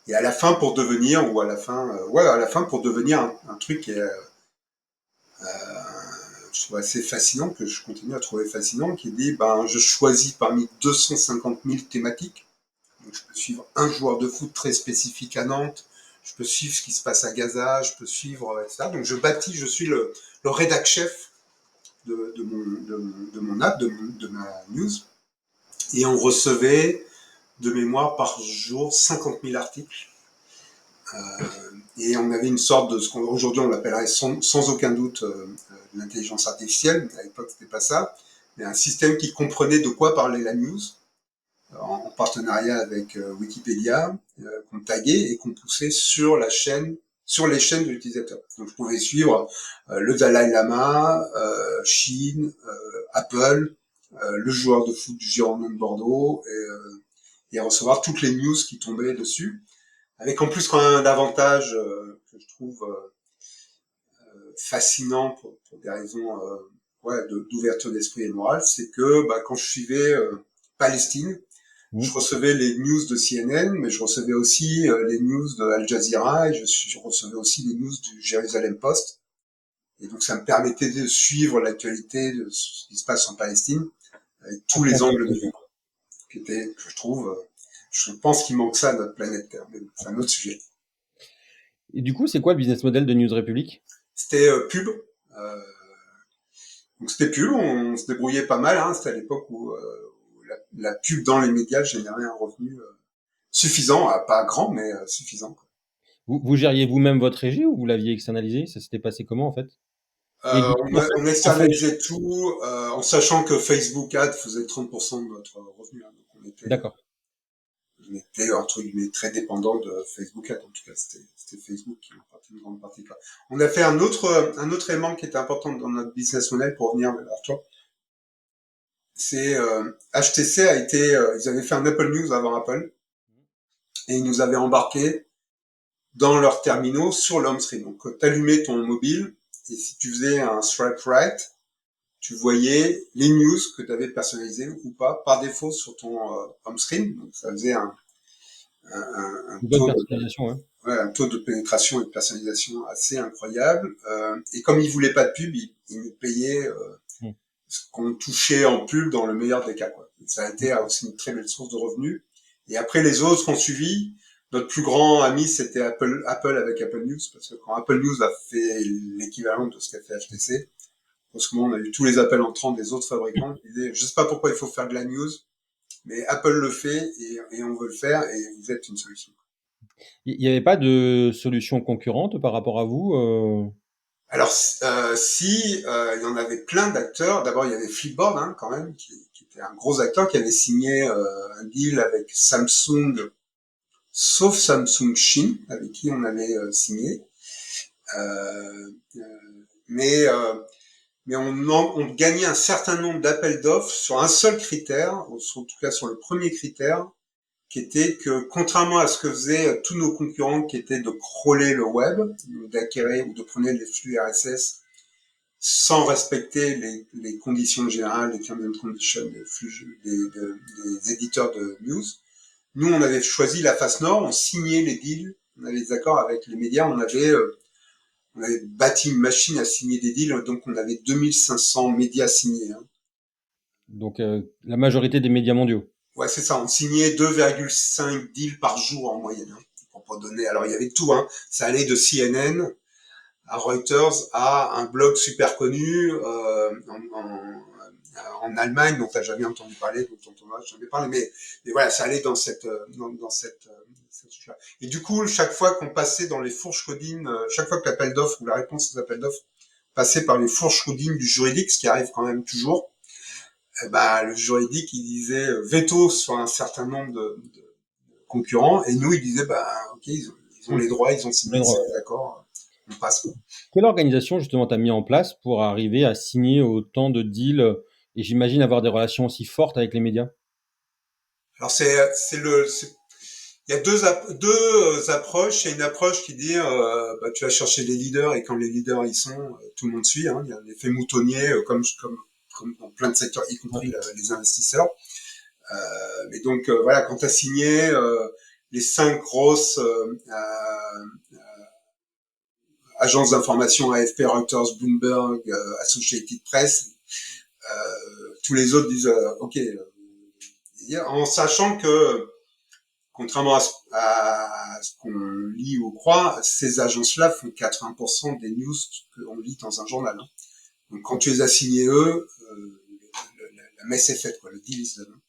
Et à la fin, pour devenir, ou à la fin, ouais, à la fin, pour devenir un truc qui est, je trouve assez fascinant, que je continue à trouver fascinant, qui dit, ben, je choisis parmi 250 000 thématiques. Donc, je peux suivre un joueur de foot très spécifique à Nantes, je peux suivre ce qui se passe à Gaza, je peux suivre, etc. Donc, je suis le rédac chef de mon app, de ma news. Et on recevait de mémoire par jour 50 000 articles. Et on avait une sorte de ce qu'aujourd'hui on l'appellerait sans aucun doute de l'intelligence artificielle, mais à l'époque c'était pas ça, mais un système qui comprenait de quoi parlait la news, en partenariat avec Wikipédia, qu'on taguait et qu'on poussait sur la chaîne, sur les chaînes de l'utilisateur. Donc je pouvais suivre le Dalai Lama, Chine, Apple, le joueur de foot du Girondin de Bordeaux, et recevoir toutes les news qui tombaient dessus. Avec en plus quand même un avantage que je trouve fascinant pour des raisons ouais, d'ouverture d'esprit et de morale, c'est que bah, quand je suivais Palestine, je Mmh. recevais les news de CNN, mais je recevais aussi les news de Al Jazeera et je recevais aussi les news du Jerusalem Post. Et donc ça me permettait de suivre l'actualité de ce qui se passe en Palestine avec tous les angles de vue, qui était, que je trouve, je pense qu'il manque ça à notre planète Terre, mais c'est un autre sujet. Et du coup, c'est quoi le business model de News Republic? C'était pub. Euh, donc c'était pub, on se débrouillait pas mal. Hein, c'était à l'époque où la pub dans les médias générait un revenu suffisant, pas grand, mais suffisant. Quoi. Vous gériez vous-même votre régie ou vous l'aviez externalisé? Ça s'était passé comment en fait? Et du coup, On en fonction. externalisait tout en sachant que Facebook Ad faisait 30% de notre revenu. Hein, donc D'accord. on était entre guillemets très dépendant de Facebook Ad. En tout cas, c'était Facebook qui en partait une grande partie. Quoi. On a fait un autre élément qui était important dans notre business model pour revenir vers toi. C'est HTC a été, ils avaient fait un Apple News avant Apple et ils nous avaient embarqué dans leurs terminaux sur le home screen. Donc, tu allumais ton mobile et si tu faisais un swipe right, tu voyais les news que tu avais personnalisées ou pas par défaut sur ton home screen. Donc, ça faisait Une bonne personnalisation, ouais. ouais, un taux de pénétration et de personnalisation assez incroyable. Et comme ils voulaient pas de pub, ils nous payaient Mmh. ce qu'on touchait en pub dans le meilleur des cas. Quoi. Ça a été aussi une très belle source de revenus. Et après, les autres qu'on suivi, notre plus grand ami, c'était Apple avec Apple News, parce que quand Apple News a fait l'équivalent de ce qu'a fait HTC, parce que on a eu tous les appels entrants des autres fabricants qui disaient, je sais pas pourquoi il faut faire de la news, mais Apple le fait et on veut le faire et vous êtes une solution. Il n'y avait pas de solution concurrente par rapport à vous? Alors, si, il y en avait plein d'acteurs. D'abord, il y avait Flipboard, hein, quand même, qui était un gros acteur, qui avait signé un deal avec Samsung, sauf Samsung Chine, avec qui on avait signé. Euh, euh, mais euh, mais on gagnait un certain nombre d'appels d'offres sur un seul critère, en tout cas sur le premier critère, qui était que, contrairement à ce que faisaient tous nos concurrents, qui étaient de crawler le web, d'acquérir ou de prendre les flux RSS sans respecter les conditions générales, les terms and conditions des éditeurs de news. Nous, on avait choisi la face nord, on signait les deals, on avait des accords avec les médias, on avait bâti une machine à signer des deals, donc on avait 2500 médias signés. Hein. Donc, la majorité des médias mondiaux. Ouais, c'est ça, on signait 2,5 deals par jour en moyenne. Hein, pour pas donner. Alors il y avait tout, hein. Ça allait de CNN à Reuters à un blog super connu en Allemagne dont tu n'as jamais entendu parler, dont on n'a jamais parlé, mais voilà, ça allait dans cette chose-là. Et du coup, chaque fois qu'on passait dans les fourches codines, chaque fois que l'appel d'offres ou la réponse aux appels d'offres passait par les fourches codines du juridique, ce qui arrive quand même toujours, bah, le juridique, il disait veto sur un certain nombre de concurrents, et nous, il disait, bah, ok, ils ont les droits, ils ont signé, c'est d'accord, on passe. Quelle organisation justement tu as mis en place pour arriver à signer autant de deals et j'imagine avoir des relations aussi fortes avec les médias? Alors il y a deux approches. Il y a une approche qui dit, bah, tu vas chercher les leaders et quand les leaders y sont, tout le monde suit. Hein. Il y a l'effet moutonnier, comme dans plein de secteurs, y compris les investisseurs. Mais donc voilà, quand tu as signé les 5 grosses agences d'information, AFP, Reuters, Bloomberg, Associated Press, tous les autres disent ok, en sachant que contrairement à ce qu'on lit ou croit, ces agences-là font 80% des news qu'on lit dans un journal. Hein. Donc quand tu les as signés eux, la messe est faite, quoi, le deal is done.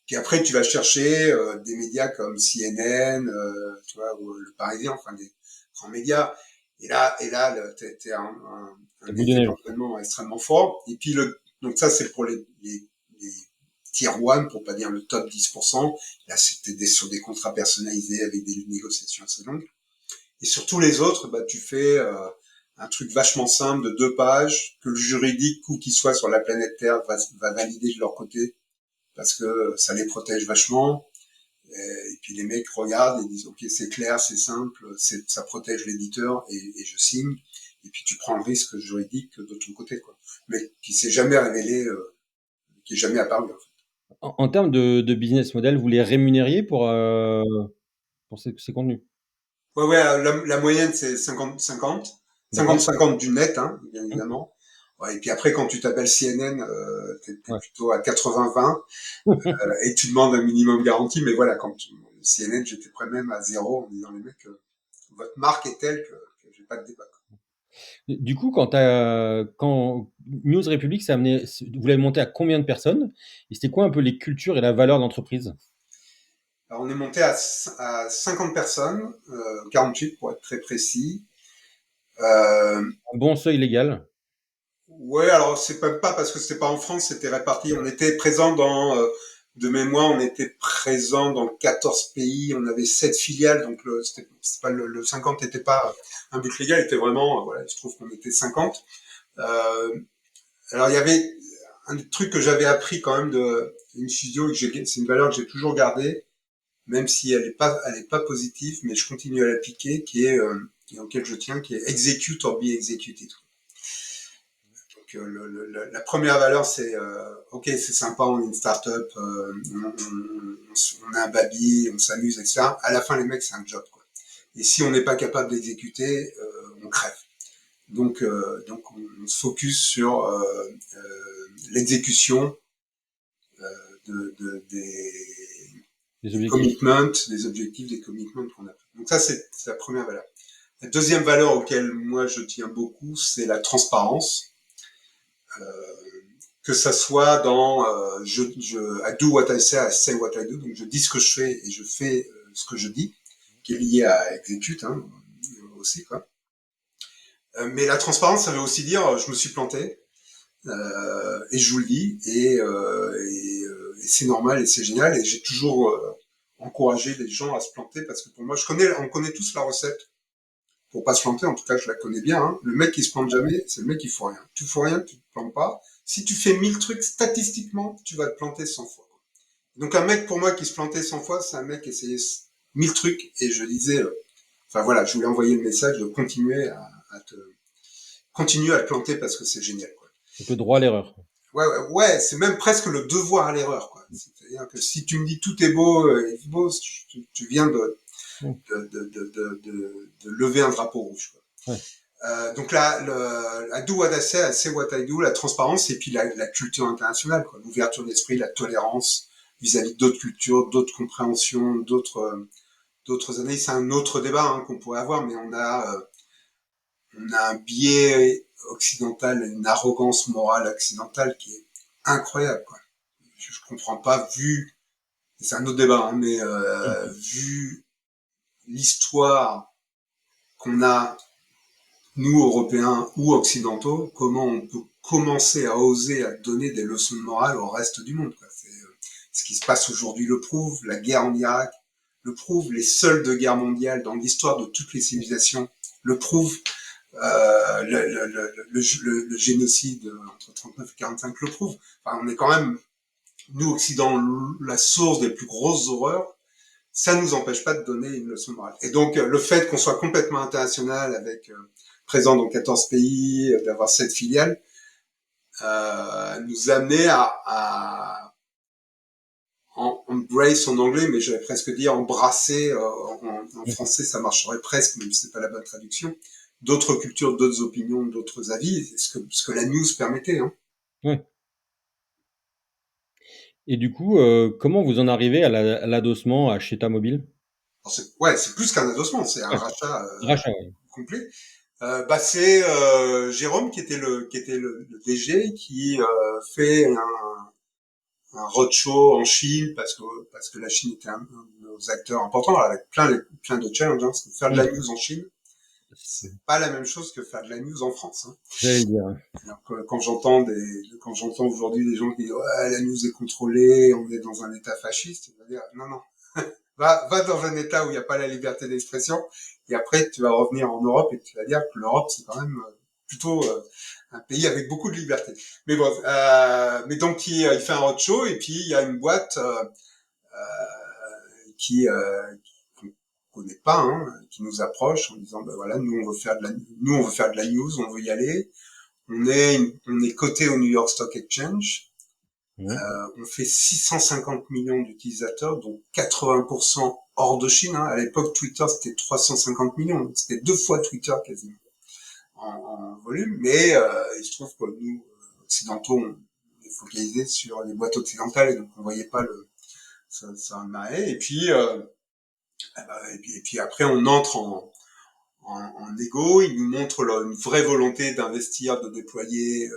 Puis après, tu vas chercher des médias comme CNN, tu vois, ou Le Parisien, enfin des grands médias. Et là, t'es un effet d'entraînement extrêmement fort. Et puis donc ça, c'est pour les tier one, pour pas dire le top 10%. Là, c'était sur des contrats personnalisés avec des négociations assez longues. Et sur tous les autres, bah, tu fais un truc vachement simple de 2 pages que le juridique, où qu'il soit sur la planète Terre, va valider de leur côté parce que ça les protège vachement. Et puis les mecs regardent et disent ok, c'est clair, c'est simple, ça protège l'éditeur et je signe. Et puis tu prends le risque juridique de ton côté, quoi. Mais qui s'est jamais révélé, qui est jamais apparu. En fait. En termes de business model, vous les rémunériez pour ces contenus? Ouais, la moyenne c'est 50-50, D'accord. 50-50 du net, hein, bien Mmh. évidemment. Ouais, et puis après, quand tu t'appelles CNN, t'es Ouais. plutôt à 80-20 et tu demandes un minimum garanti. Mais voilà, quand CNN, j'étais prêt même à 0 en disant les mecs, votre marque est telle que j'ai pas de débat. Du coup, quand News Republic, vous l'avez monté à combien de personnes? Et c'était quoi un peu les cultures et la valeur d'entreprise? Alors, on est monté à 50 personnes, 48 pour être très précis. Euh, Un bon seuil légal. ouais, alors c'est pas parce que c'était pas en France, c'était réparti. On était présent de mémoire, on était présent dans 14 pays. On avait 7 filiales, donc c'était pas le 50 n'était pas un but légal, était vraiment, voilà, je trouve qu'on était 50. Euh, alors il y avait un truc que j'avais appris quand même de une physio, c'est une valeur que j'ai toujours gardée, même si elle est pas positive, mais je continue à l'appliquer, qui est et auquel je tiens, qui est execute or be executed. Donc la première valeur, c'est ok, c'est sympa, on est une start-up, on a un baby, on s'amuse, etc. À la fin, les mecs, c'est un job, quoi. Et si on n'est pas capable d'exécuter, on crève. Donc on se focus sur l'exécution Les des objectifs. commitments, des objectifs, des commitments qu'on a. Donc ça, c'est la première valeur. La deuxième valeur auquel moi je tiens beaucoup, c'est la transparence. Que ça soit dans I do what I say what I do, donc je dis ce que je fais et je fais ce que je dis, qui est lié à execute hein, aussi quoi. Mais la transparence, ça veut aussi dire je me suis planté et je vous le dis et c'est normal et c'est génial et j'ai toujours encouragé les gens à se planter parce que pour moi, on connaît tous la recette pour pas se planter, en tout cas je la connais bien. Hein. Le mec qui se plante jamais, c'est le mec qui faut rien. Tu fais rien, tu te plantes pas. Si tu fais 1000 trucs, statistiquement, tu vas te planter 100 fois. Donc un mec pour moi qui se plantait 100 fois, c'est un mec qui essayait 1000 trucs et je disais, enfin voilà, je voulais envoyer le message de continuer à te continue à le planter parce que c'est génial, quoi. Donc le droit à l'erreur. Ouais, ouais, ouais, c'est même presque le devoir à l'erreur, quoi. C'est-à-dire que si tu me dis tout est beau, tu viens Mmh. de lever un drapeau rouge, quoi. Ouais. Donc là, I do what I say what I do, la transparence et puis la culture internationale, quoi. L'ouverture d'esprit, la tolérance vis-à-vis d'autres cultures, d'autres compréhensions, d'autres analyses. C'est un autre débat hein, qu'on pourrait avoir, mais on a un biais occidental, une arrogance morale occidentale qui est incroyable, quoi. Je comprends pas, vu, c'est un autre débat, hein, mais Mmh. vu l'histoire qu'on a, nous, Européens ou Occidentaux, comment on peut commencer à oser à donner des leçons de morale au reste du monde, quoi. Ce qui se passe aujourd'hui le prouve, la guerre en Irak le prouve, les seuls de guerre mondiale dans l'histoire de toutes les civilisations le prouvent, le génocide entre 39 et 45 le prouve. Enfin, on est quand même, nous, Occident, la source des plus grosses horreurs. Ça ne nous empêche pas de donner une leçon morale. Et donc, le fait qu'on soit complètement international, avec présent dans 14 pays, d'avoir 7 filiales, nous amenait embrace en anglais, mais j'allais presque dire embrasser, en Mmh. français ça marcherait presque, même si c'est pas la bonne traduction, d'autres cultures, d'autres opinions, d'autres avis, ce que la news permettait. Hein. Ouais. Et du coup, comment vous en arrivez à l'adossement à Cheta Mobile? Ouais, c'est plus qu'un adossement, c'est un Ouais, rachat rachat, ouais. complet. C'est Jérôme qui était le DG qui fait un roadshow en Chine parce que la Chine était un de nos acteurs importants avec plein de challenges. Hein, parce que faire de Mmh. la news en Chine, c'est pas la même chose que faire de la news en France. Hein. J'allais le dire, ouais. Alors quand j'entends aujourd'hui des gens qui disent ouais, la news est contrôlée, on est dans un état fasciste, je veux dire non non, va dans un état où il n'y a pas la liberté d'expression et après tu vas revenir en Europe et tu vas dire que l'Europe c'est quand même plutôt un pays avec beaucoup de liberté. Mais bon, mais donc il fait un roadshow et puis il y a une boîte qu'on connaît pas, hein, qui nous approche en disant ben voilà nous on veut faire de la news, on veut y aller. On est coté au New York Stock Exchange. Mmh. On fait 650 millions d'utilisateurs, dont 80% hors de Chine. Hein. À l'époque, Twitter, c'était 350 millions. Donc c'était 2 fois Twitter quasiment en volume. Mais il se trouve que nous, occidentaux, on est focalisés sur les boîtes occidentales et donc on voyait pas ça marrer. Et puis après, on entre en égo. Ils nous montrent une vraie volonté d'investir, de déployer,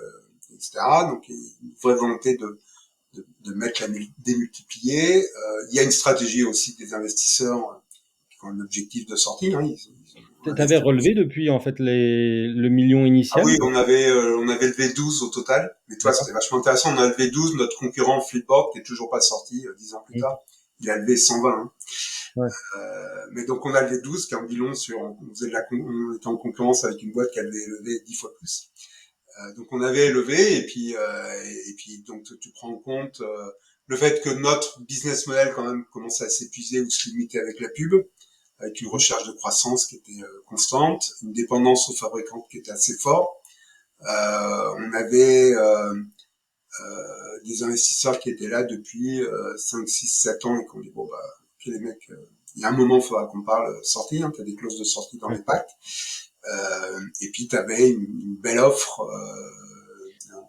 etc. Donc une vraie volonté de mettre démultiplier. Il y a une stratégie aussi des investisseurs qui ont un objectif de sortie. Hein. Ils ont T'avais investi. relevé depuis en fait le million Ah initial? oui, on avait levé 12 au total. Mais toi, D'accord. c'était vachement intéressant. On a levé 12. Notre concurrent Flipboard, qui est toujours pas sorti 10 ans plus Mmh. tard, il a levé 120. Hein. Ouais. Mais donc on a levé 12, qui en dit long sur, on était en concurrence avec une boîte qui avait levé 10 fois plus. Donc on avait élevé et puis donc tu prends en compte le fait que notre business model quand même commençait à s'épuiser ou se limiter avec la pub, avec une Mmh. recherche de croissance qui était constante, une dépendance aux fabricants qui était assez forte. On avait des investisseurs qui étaient là depuis 5, 6, 7 ans et qui ont dit bon bah ok les mecs, il y a un moment il faudra qu'on parle sortie, hein, tu as des clauses de sortie dans Ouais. les pactes. Et puis tu avais une belle offre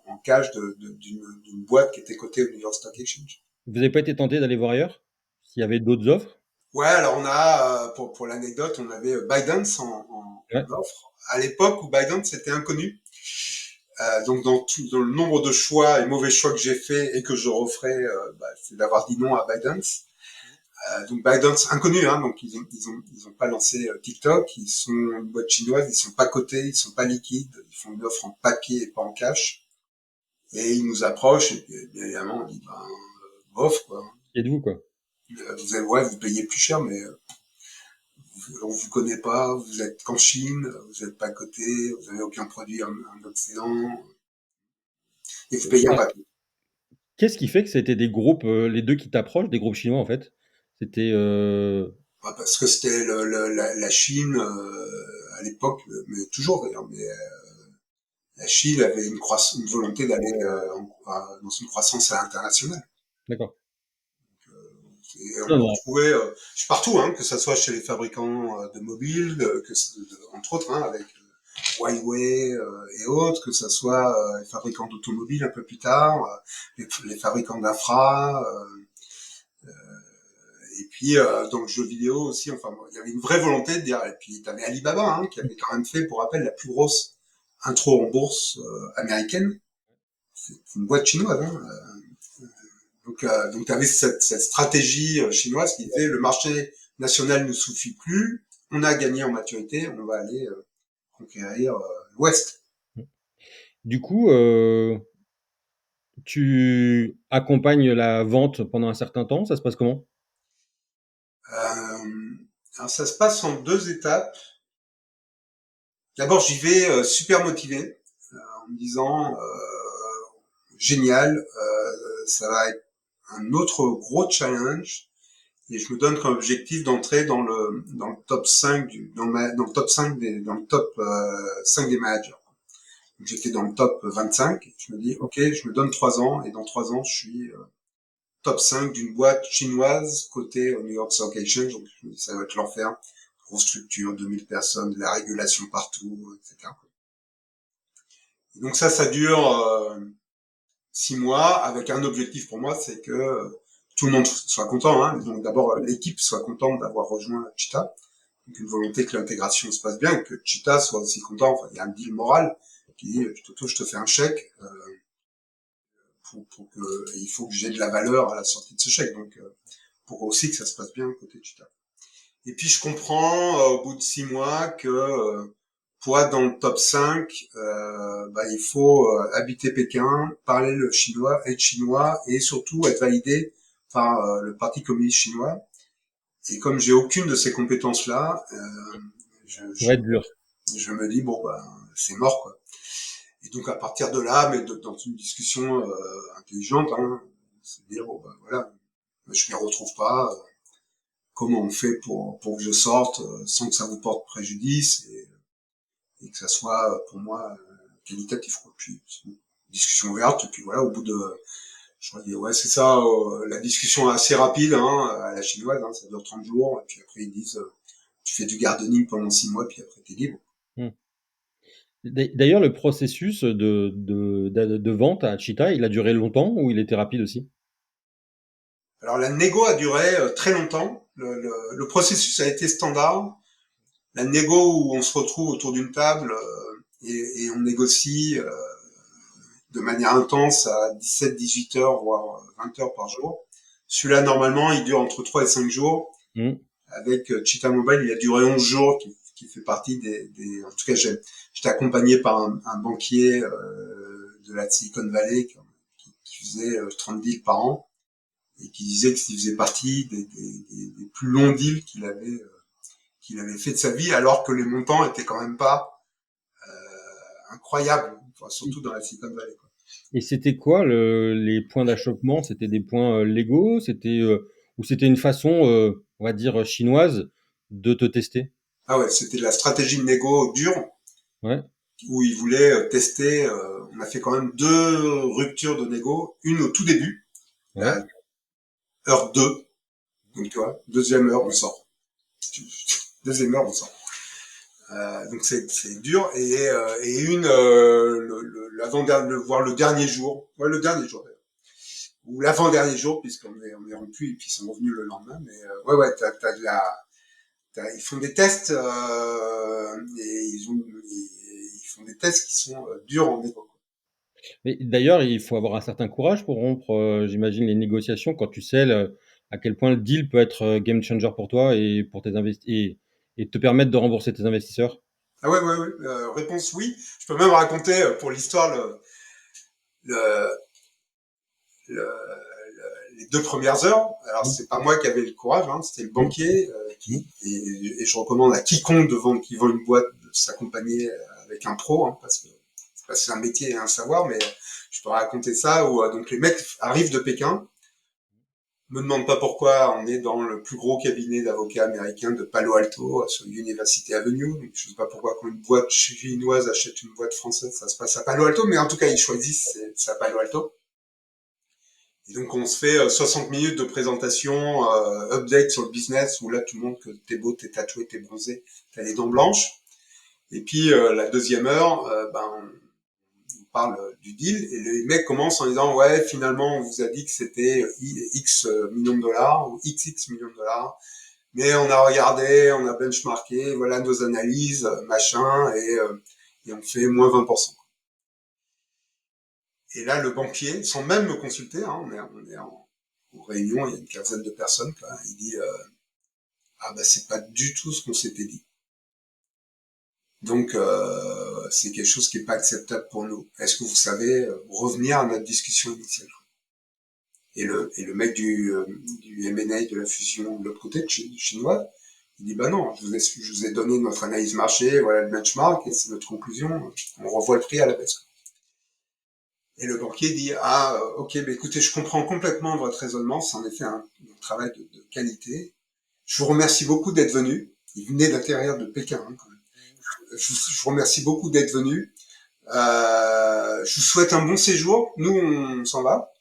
en cash d'une boîte qui était cotée au New York Stock Exchange. Vous avez pas été tenté d'aller voir ailleurs? S'il y avait d'autres offres? Ouais, alors on a, pour l'anecdote, on avait ByteDance Ouais. en offre. À l'époque où ByteDance était inconnu, donc dans le nombre de choix et mauvais choix que j'ai fait et que je referai, c'est d'avoir dit non à ByteDance. Donc ByteDance inconnu, hein, donc ils ont pas lancé TikTok, ils sont une boîte chinoise, ils sont pas cotés, ils sont pas liquides, ils font une offre en papier et pas en cash. Et ils nous approchent et puis, bien évidemment on dit ben bof quoi. Qui êtes-vous, quoi? Vous avez, ouais, vous payez plus cher, mais on vous connaît pas, vous êtes qu'en Chine, vous n'êtes pas coté, vous avez aucun produit en Occident, et vous payez un Ah, papier. qu'est-ce qui fait que c'était des groupes, les 2 qui t'approchent, des groupes chinois, en fait? C'était, Parce que c'était la Chine à l'époque, mais toujours d'ailleurs, mais Chine avait une volonté d'aller dans une croissance internationale. D'accord. Et on Non, le non. retrouvait partout, hein, que ça soit chez les fabricants de mobiles, entre autres, hein, avec Huawei et autres, que ça soit les fabricants d'automobiles un peu plus tard, les fabricants d'infra, et puis dans le jeu vidéo aussi. Enfin, bon, il y avait une vraie volonté de dire. Et puis t'avais Alibaba, hein, qui avait quand même fait, pour rappel, la plus grosse intro en bourse américaine. C'est une boîte chinoise. Hein. Donc tu avais cette stratégie chinoise qui disait le marché national ne suffit plus, on a gagné en maturité, on va aller conquérir l'Ouest. Du coup, tu accompagnes la vente pendant un certain temps, ça se passe comment? Alors ça se passe en deux étapes. D'abord j'y vais super motivé, en me disant génial, ça va être un autre gros challenge. Et je me donne comme objectif d'entrer dans le top 5 dans le top 5 dans le top 5 des managers. Donc, j'étais dans le top 25. Je me dis, OK, je me donne 3 ans et dans 3 ans, je suis top 5 d'une boîte chinoise cotée au New York Stock Exchange. Donc, je me dis, ça va être l'enfer. Grosse structure, 2000 personnes, de la régulation partout, etc. Et donc ça dure 6 mois avec un objectif pour moi, c'est que tout le monde soit content. Hein. Donc d'abord, l'équipe soit contente d'avoir rejoint Cheetah. Donc une volonté que l'intégration se passe bien, que Cheetah soit aussi content. Enfin, il y a un deal moral qui dit, je te fais un chèque. Pour que il faut que j'ai de la valeur à la sortie de ce chèque. Donc pour aussi que ça se passe bien côté Cheetah. Et puis je comprends au bout de 6 mois que pour être dans le top 5, il faut habiter Pékin, parler le chinois, être chinois et surtout être validé par le Parti communiste chinois. Et comme j'ai aucune de ces compétences-là, je, Ça va je, être dur. je me dis bon c'est mort quoi. Et donc à partir de là, mais dans une discussion intelligente, hein, c'est dire bon voilà, je m'y retrouve pas. Comment on fait pour que je sorte sans que ça vous porte préjudice et que ça soit pour moi qualitatif quoi. Puis discussion ouverte. Et puis voilà, au bout de je me dis ouais c'est ça, la discussion est assez rapide hein, à la chinoise, hein, ça dure 30 jours. Et puis après ils disent tu fais du gardening pendant 6 mois, puis après t'es libre. Mmh. D'ailleurs, le processus de vente à Cheetah, il a duré longtemps ou il était rapide aussi? Alors la négo a duré très longtemps. Le processus a été standard. La négo où on se retrouve autour d'une table et on négocie de manière intense à 17-18 heures, voire 20 heures par jour. Celui-là, normalement, il dure entre 3 et 5 jours. Mmh. Avec Cheetah Mobile, il a duré 11 jours, qui fait partie en tout cas, j'étais accompagné par un banquier de la Silicon Valley qui faisait 30 deals par an et qui disait que il faisait partie des plus longs deals qu'il avait fait de sa vie, alors que les montants étaient quand même pas incroyables, enfin, surtout dans la Silicon Valley. Quoi. Et c'était quoi les points d'achoppement? C'était des points légaux? Ou c'était une façon, on va dire, chinoise de te tester? Ah ouais, c'était de la stratégie de négo dure, Ouais, où il voulait tester. On a fait quand même deux ruptures de négo, une au tout début, ouais. à heure 2, donc tu vois, deuxième heure on sort, deuxième heure on sort. Donc c'est dur et une l'avant-dernier, voire le dernier jour, ouais le dernier jour d'ailleurs, ou l'avant-dernier jour on est rompu et puis ils sont revenus le lendemain, mais ouais t'as de la ils font des tests et ils font des tests qui sont durs en négo. Mais d'ailleurs, il faut avoir un certain courage pour rompre, j'imagine, les négociations quand tu sais à quel point le deal peut être game changer pour toi et pour tes et te permettre de rembourser tes investisseurs. Ah ouais. Réponse oui. Je peux même raconter pour l'histoire le, le, les 2 premières heures. Alors Mmh. c'est pas moi qui avais le courage, hein, c'était le Mmh. banquier Mmh. et je recommande à quiconque qui vend une boîte de s'accompagner avec un pro, hein, parce que c'est un métier et un savoir, mais je peux raconter ça où donc les mecs arrivent de Pékin, Me demande pas pourquoi, on est dans le plus gros cabinet d'avocats américains de Palo Alto, sur University Avenue. Donc, je sais pas pourquoi quand une boîte chinoise achète une boîte française, ça se passe à Palo Alto, mais en tout cas, ils choisissent, c'est à Palo Alto. Et donc, on se fait 60 minutes de présentation, update sur le business, où là, tout le monde, que t'es beau, t'es tatoué, t'es bronzé, t'as les dents blanches. Et puis, la deuxième heure, on parle du deal, et les mecs commencent en disant, ouais, finalement, on vous a dit que c'était X millions de dollars, ou XX millions de dollars, mais on a regardé, on a benchmarké, voilà nos analyses, machin, et on fait moins 20%. Et là, le banquier, sans même me consulter, hein, on est en réunion, il y a une quinzaine de personnes, quoi, il dit, ah bah c'est pas du tout ce qu'on s'était dit. Donc, c'est quelque chose qui est pas acceptable pour nous. Est-ce que vous savez revenir à notre discussion initiale? Et le mec du M&A, de la fusion de l'autre côté, chinois, il dit, bah non, je vous ai donné notre analyse marché, voilà le benchmark, et c'est notre conclusion, on revoit le prix à la baisse. Et le banquier dit, ah, ok, bah écoutez, je comprends complètement votre raisonnement, c'est en effet un travail de qualité. Je vous remercie beaucoup d'être venu. Il venait d'atterrir de Pékin, hein, quand même. Je vous remercie beaucoup d'être venu. Je vous souhaite un bon séjour. Nous, on s'en va.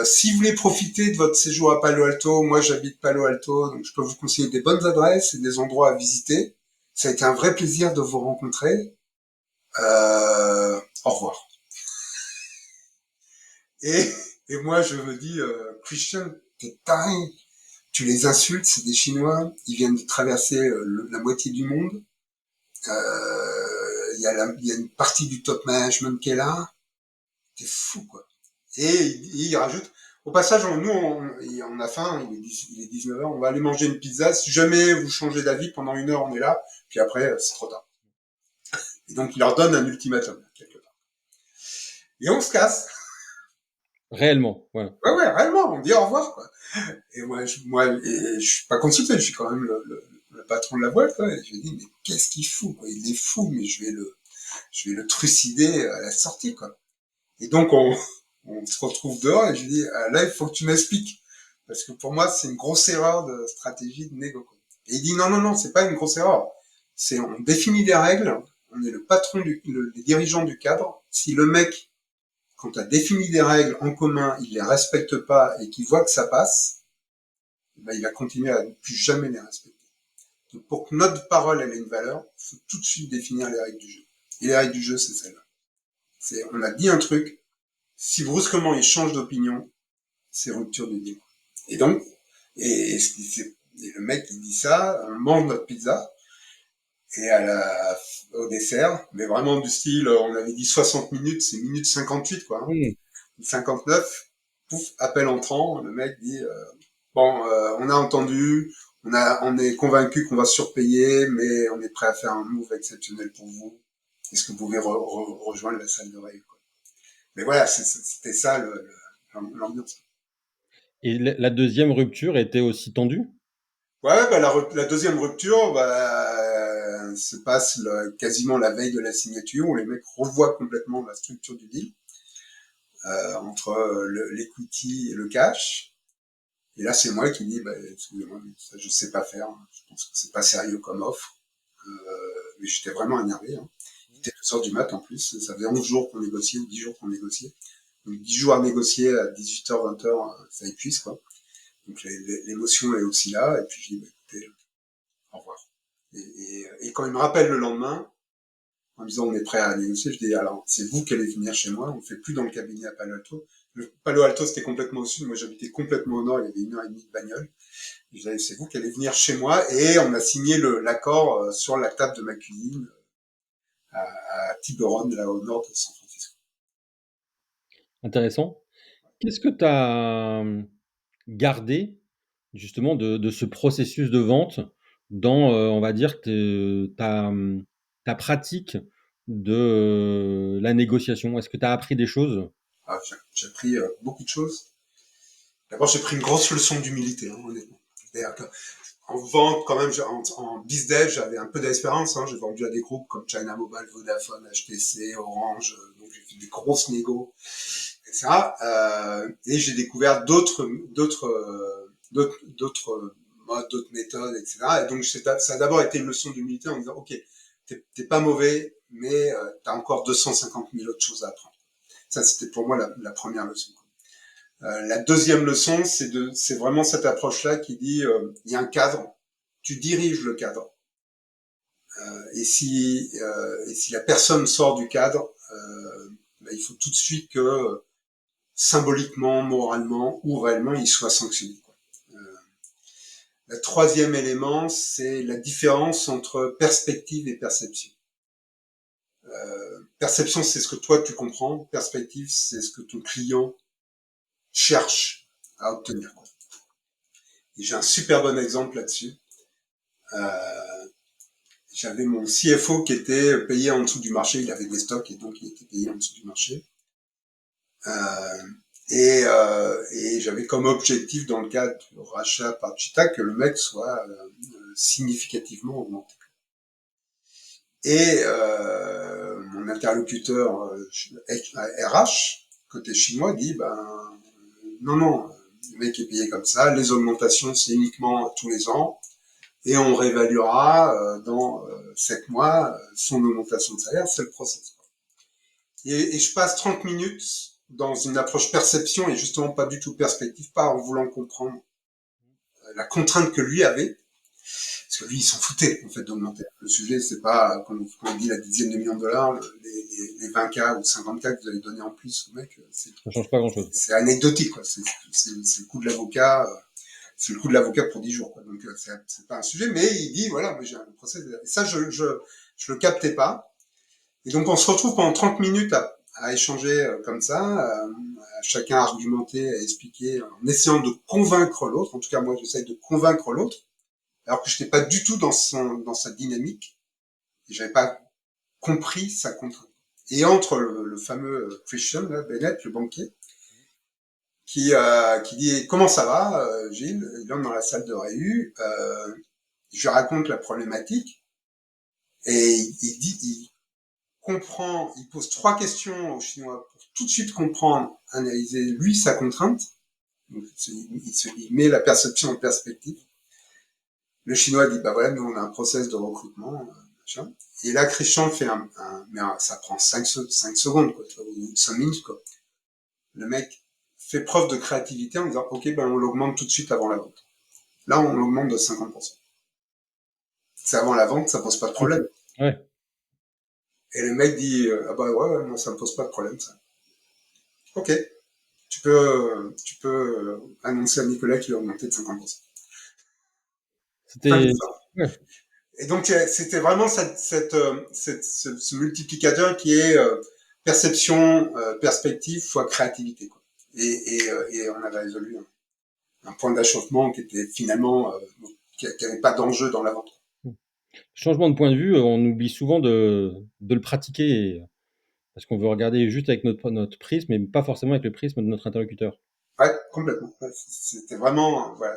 Si vous voulez profiter de votre séjour à Palo Alto, moi j'habite Palo Alto, donc je peux vous conseiller des bonnes adresses et des endroits à visiter. Ça a été un vrai plaisir de vous rencontrer. Au revoir. Et, et moi je me dis, Christian, t'es taré. Tu les insultes, c'est des Chinois. Ils viennent de traverser la moitié du monde. Il y a une partie du top management qui est là. T'es fou, quoi. Et il rajoute, au passage, nous, on a faim, il est 19h, on va aller manger une pizza. Si jamais vous changez d'avis, pendant 1 heure, on est là, puis après, c'est trop tard. Et donc, il leur donne un ultimatum, quelque part. Et on se casse. Réellement, ouais. Ouais, ouais, réellement, on dit au revoir, quoi. Et je suis pas consulté, je suis quand même le patron de la boîte, quoi. Et je lui dis, mais qu'est-ce qu'il fout, quoi? Il est fou, mais je vais le trucider à la sortie, quoi. Et donc, on se retrouve dehors et je lui dis, ah, là, il faut que tu m'expliques. Parce que pour moi, c'est une grosse erreur de stratégie de négo, quoi. Et il dit, non, non, non, c'est pas une grosse erreur. On définit des règles, on est le patron les dirigeants du cadre. Si le mec, quand tu as défini des règles en commun, il les respecte pas et qu'il voit que ça passe, ben, il va continuer à ne plus jamais les respecter. Donc, pour que notre parole ait une valeur, il faut tout de suite définir les règles du jeu. Et les règles du jeu, c'est celle-là. On a dit un truc, si brusquement il change d'opinion, c'est rupture du deal. Et donc, et le mec il dit ça, on mange notre pizza, et au dessert, mais vraiment du style, on avait dit 60 minutes, c'est minute 58, quoi. Hein. Mmh. 59, pouf, appel entrant, le mec dit, bon, on a entendu, on est convaincu qu'on va surpayer, mais on est prêt à faire un move exceptionnel pour vous. Est-ce que vous pouvez rejoindre la salle de règle, quoi. Mais voilà, c'était ça l'ambiance. Et la deuxième rupture était aussi tendue? Ouais, bah la deuxième rupture, bah, se passe quasiment la veille de la signature, où les mecs revoient complètement la structure du deal, entre l'equity et le cash. Et là, c'est moi qui dis, bah, excusez-moi, mais ça, je sais pas faire. Je pense que c'est pas sérieux comme offre. Mais j'étais vraiment énervé. Hein. Il était 2 heures du mat en plus. Ça faisait 11 jours qu'on négociait, ou 10 jours qu'on négociait. Donc 10 jours à négocier à 18h, 20h, ça épuise, quoi. Donc l'émotion est aussi là. Et puis je dis, bah, écoutez, au revoir. Et quand il me rappelle le lendemain, en me disant on est prêt à négocier, je dis alors c'est vous qui allez venir chez moi, on ne fait plus dans le cabinet à Palo Alto. Le Palo Alto c'était complètement au sud, moi j'habitais complètement au nord, il y avait 1 heure et demie de bagnole. Je disais c'est vous qui allez venir chez moi et on a signé l'accord sur la table de ma cuisine à Tiburon, là au nord de San Francisco. Intéressant. Qu'est-ce que tu as gardé justement de ce processus de vente dans, on va dire, ta pratique de la négociation? Est-ce que tu as appris des choses? Ah, j'ai appris beaucoup de choses. D'abord j'ai pris une grosse leçon d'humilité, hein, honnêtement. C'est-à-dire que en vente, quand même, en bizdev, j'avais un peu d'expérience. Hein. J'ai vendu à des groupes comme China Mobile, Vodafone, HTC, Orange. Donc j'ai fait des grosses négos. etc. Et j'ai découvert d'autres modes, d'autres méthodes, etc. Et donc ça a d'abord été une leçon d'humilité en disant, ok, t'es pas mauvais, mais t'as encore 250 000 autres choses à apprendre. Ça, c'était pour moi la première leçon. La deuxième leçon, c'est vraiment cette approche-là qui dit, il y a un cadre, tu diriges le cadre. Et si la personne sort du cadre, il faut tout de suite que symboliquement, moralement ou réellement, il soit sanctionné. Le troisième élément, c'est la différence entre perspective et perception. Perception, c'est ce que toi tu comprends. Perspective, c'est ce que ton client cherche à obtenir. Et j'ai un super bon exemple là-dessus. J'avais mon CFO qui était payé en dessous du marché. Il avait des stocks et donc il était payé en dessous du marché. Et j'avais comme objectif dans le cadre du rachat par Chita que le mec soit significativement augmenté. Et mon interlocuteur RH côté chinois dit non, le mec est payé comme ça, les augmentations c'est uniquement tous les ans et on réévaluera dans 7 mois son augmentation de salaire, c'est le process. Et je passe 30 minutes dans une approche perception et justement pas du tout perspective, pas en voulant comprendre la contrainte que lui avait, parce que lui, il s'en foutait, en fait, d'augmenter. Le sujet, c'est pas, comme on dit, la dizaine de millions de dollars, les 20K ou 50K que vous allez donner en plus au mec, Ça change pas grand-chose. c'est anecdotique, quoi. C'est le coût de l'avocat, c'est le coût de l'avocat pour 10 jours, quoi. Donc, c'est pas un sujet, mais il dit, voilà, moi, j'ai un procès. Et ça, je le captais pas. Et donc, on se retrouve pendant 30 minutes à échanger comme ça, à chacun argumenter, à expliquer, en essayant de convaincre l'autre. En tout cas, moi, j'essaye de convaincre l'autre, alors que je n'étais pas du tout dans sa dynamique, et j'avais pas compris sa contrainte. Et entre le fameux Christian, là, Bennett, le banquier, qui dit comment ça va, Gilles, il entre dans la salle de réu, je raconte la problématique, et il comprend, il pose 3 questions aux Chinois pour tout de suite comprendre, analyser lui sa contrainte. Donc, il met la perception en perspective. Le Chinois dit, voilà, nous on a un process de recrutement, machin. Et là, Christian fait mais ça prend 5 secondes, quoi, 5 minutes, quoi. Le mec fait preuve de créativité en disant, ok, on l'augmente tout de suite avant la vente. Là, on l'augmente de 50%. C'est avant la vente, ça pose pas de problème. Ouais. Et le mec dit, ouais, non, ça me pose pas de problème, ça. Ok. Tu peux annoncer à Nicolas qu'il a augmenté de 50%. C'était. Ouais. Et donc, c'était vraiment ce multiplicateur qui est perception, perspective fois créativité, quoi. Et on avait résolu un point d'achoppement qui était finalement qui n'avait pas d'enjeu dans la vente. Changement de point de vue, on oublie souvent de le pratiquer parce qu'on veut regarder juste avec notre prisme, mais pas forcément avec le prisme de notre interlocuteur. Ouais, complètement. Ouais, c'était vraiment, voilà,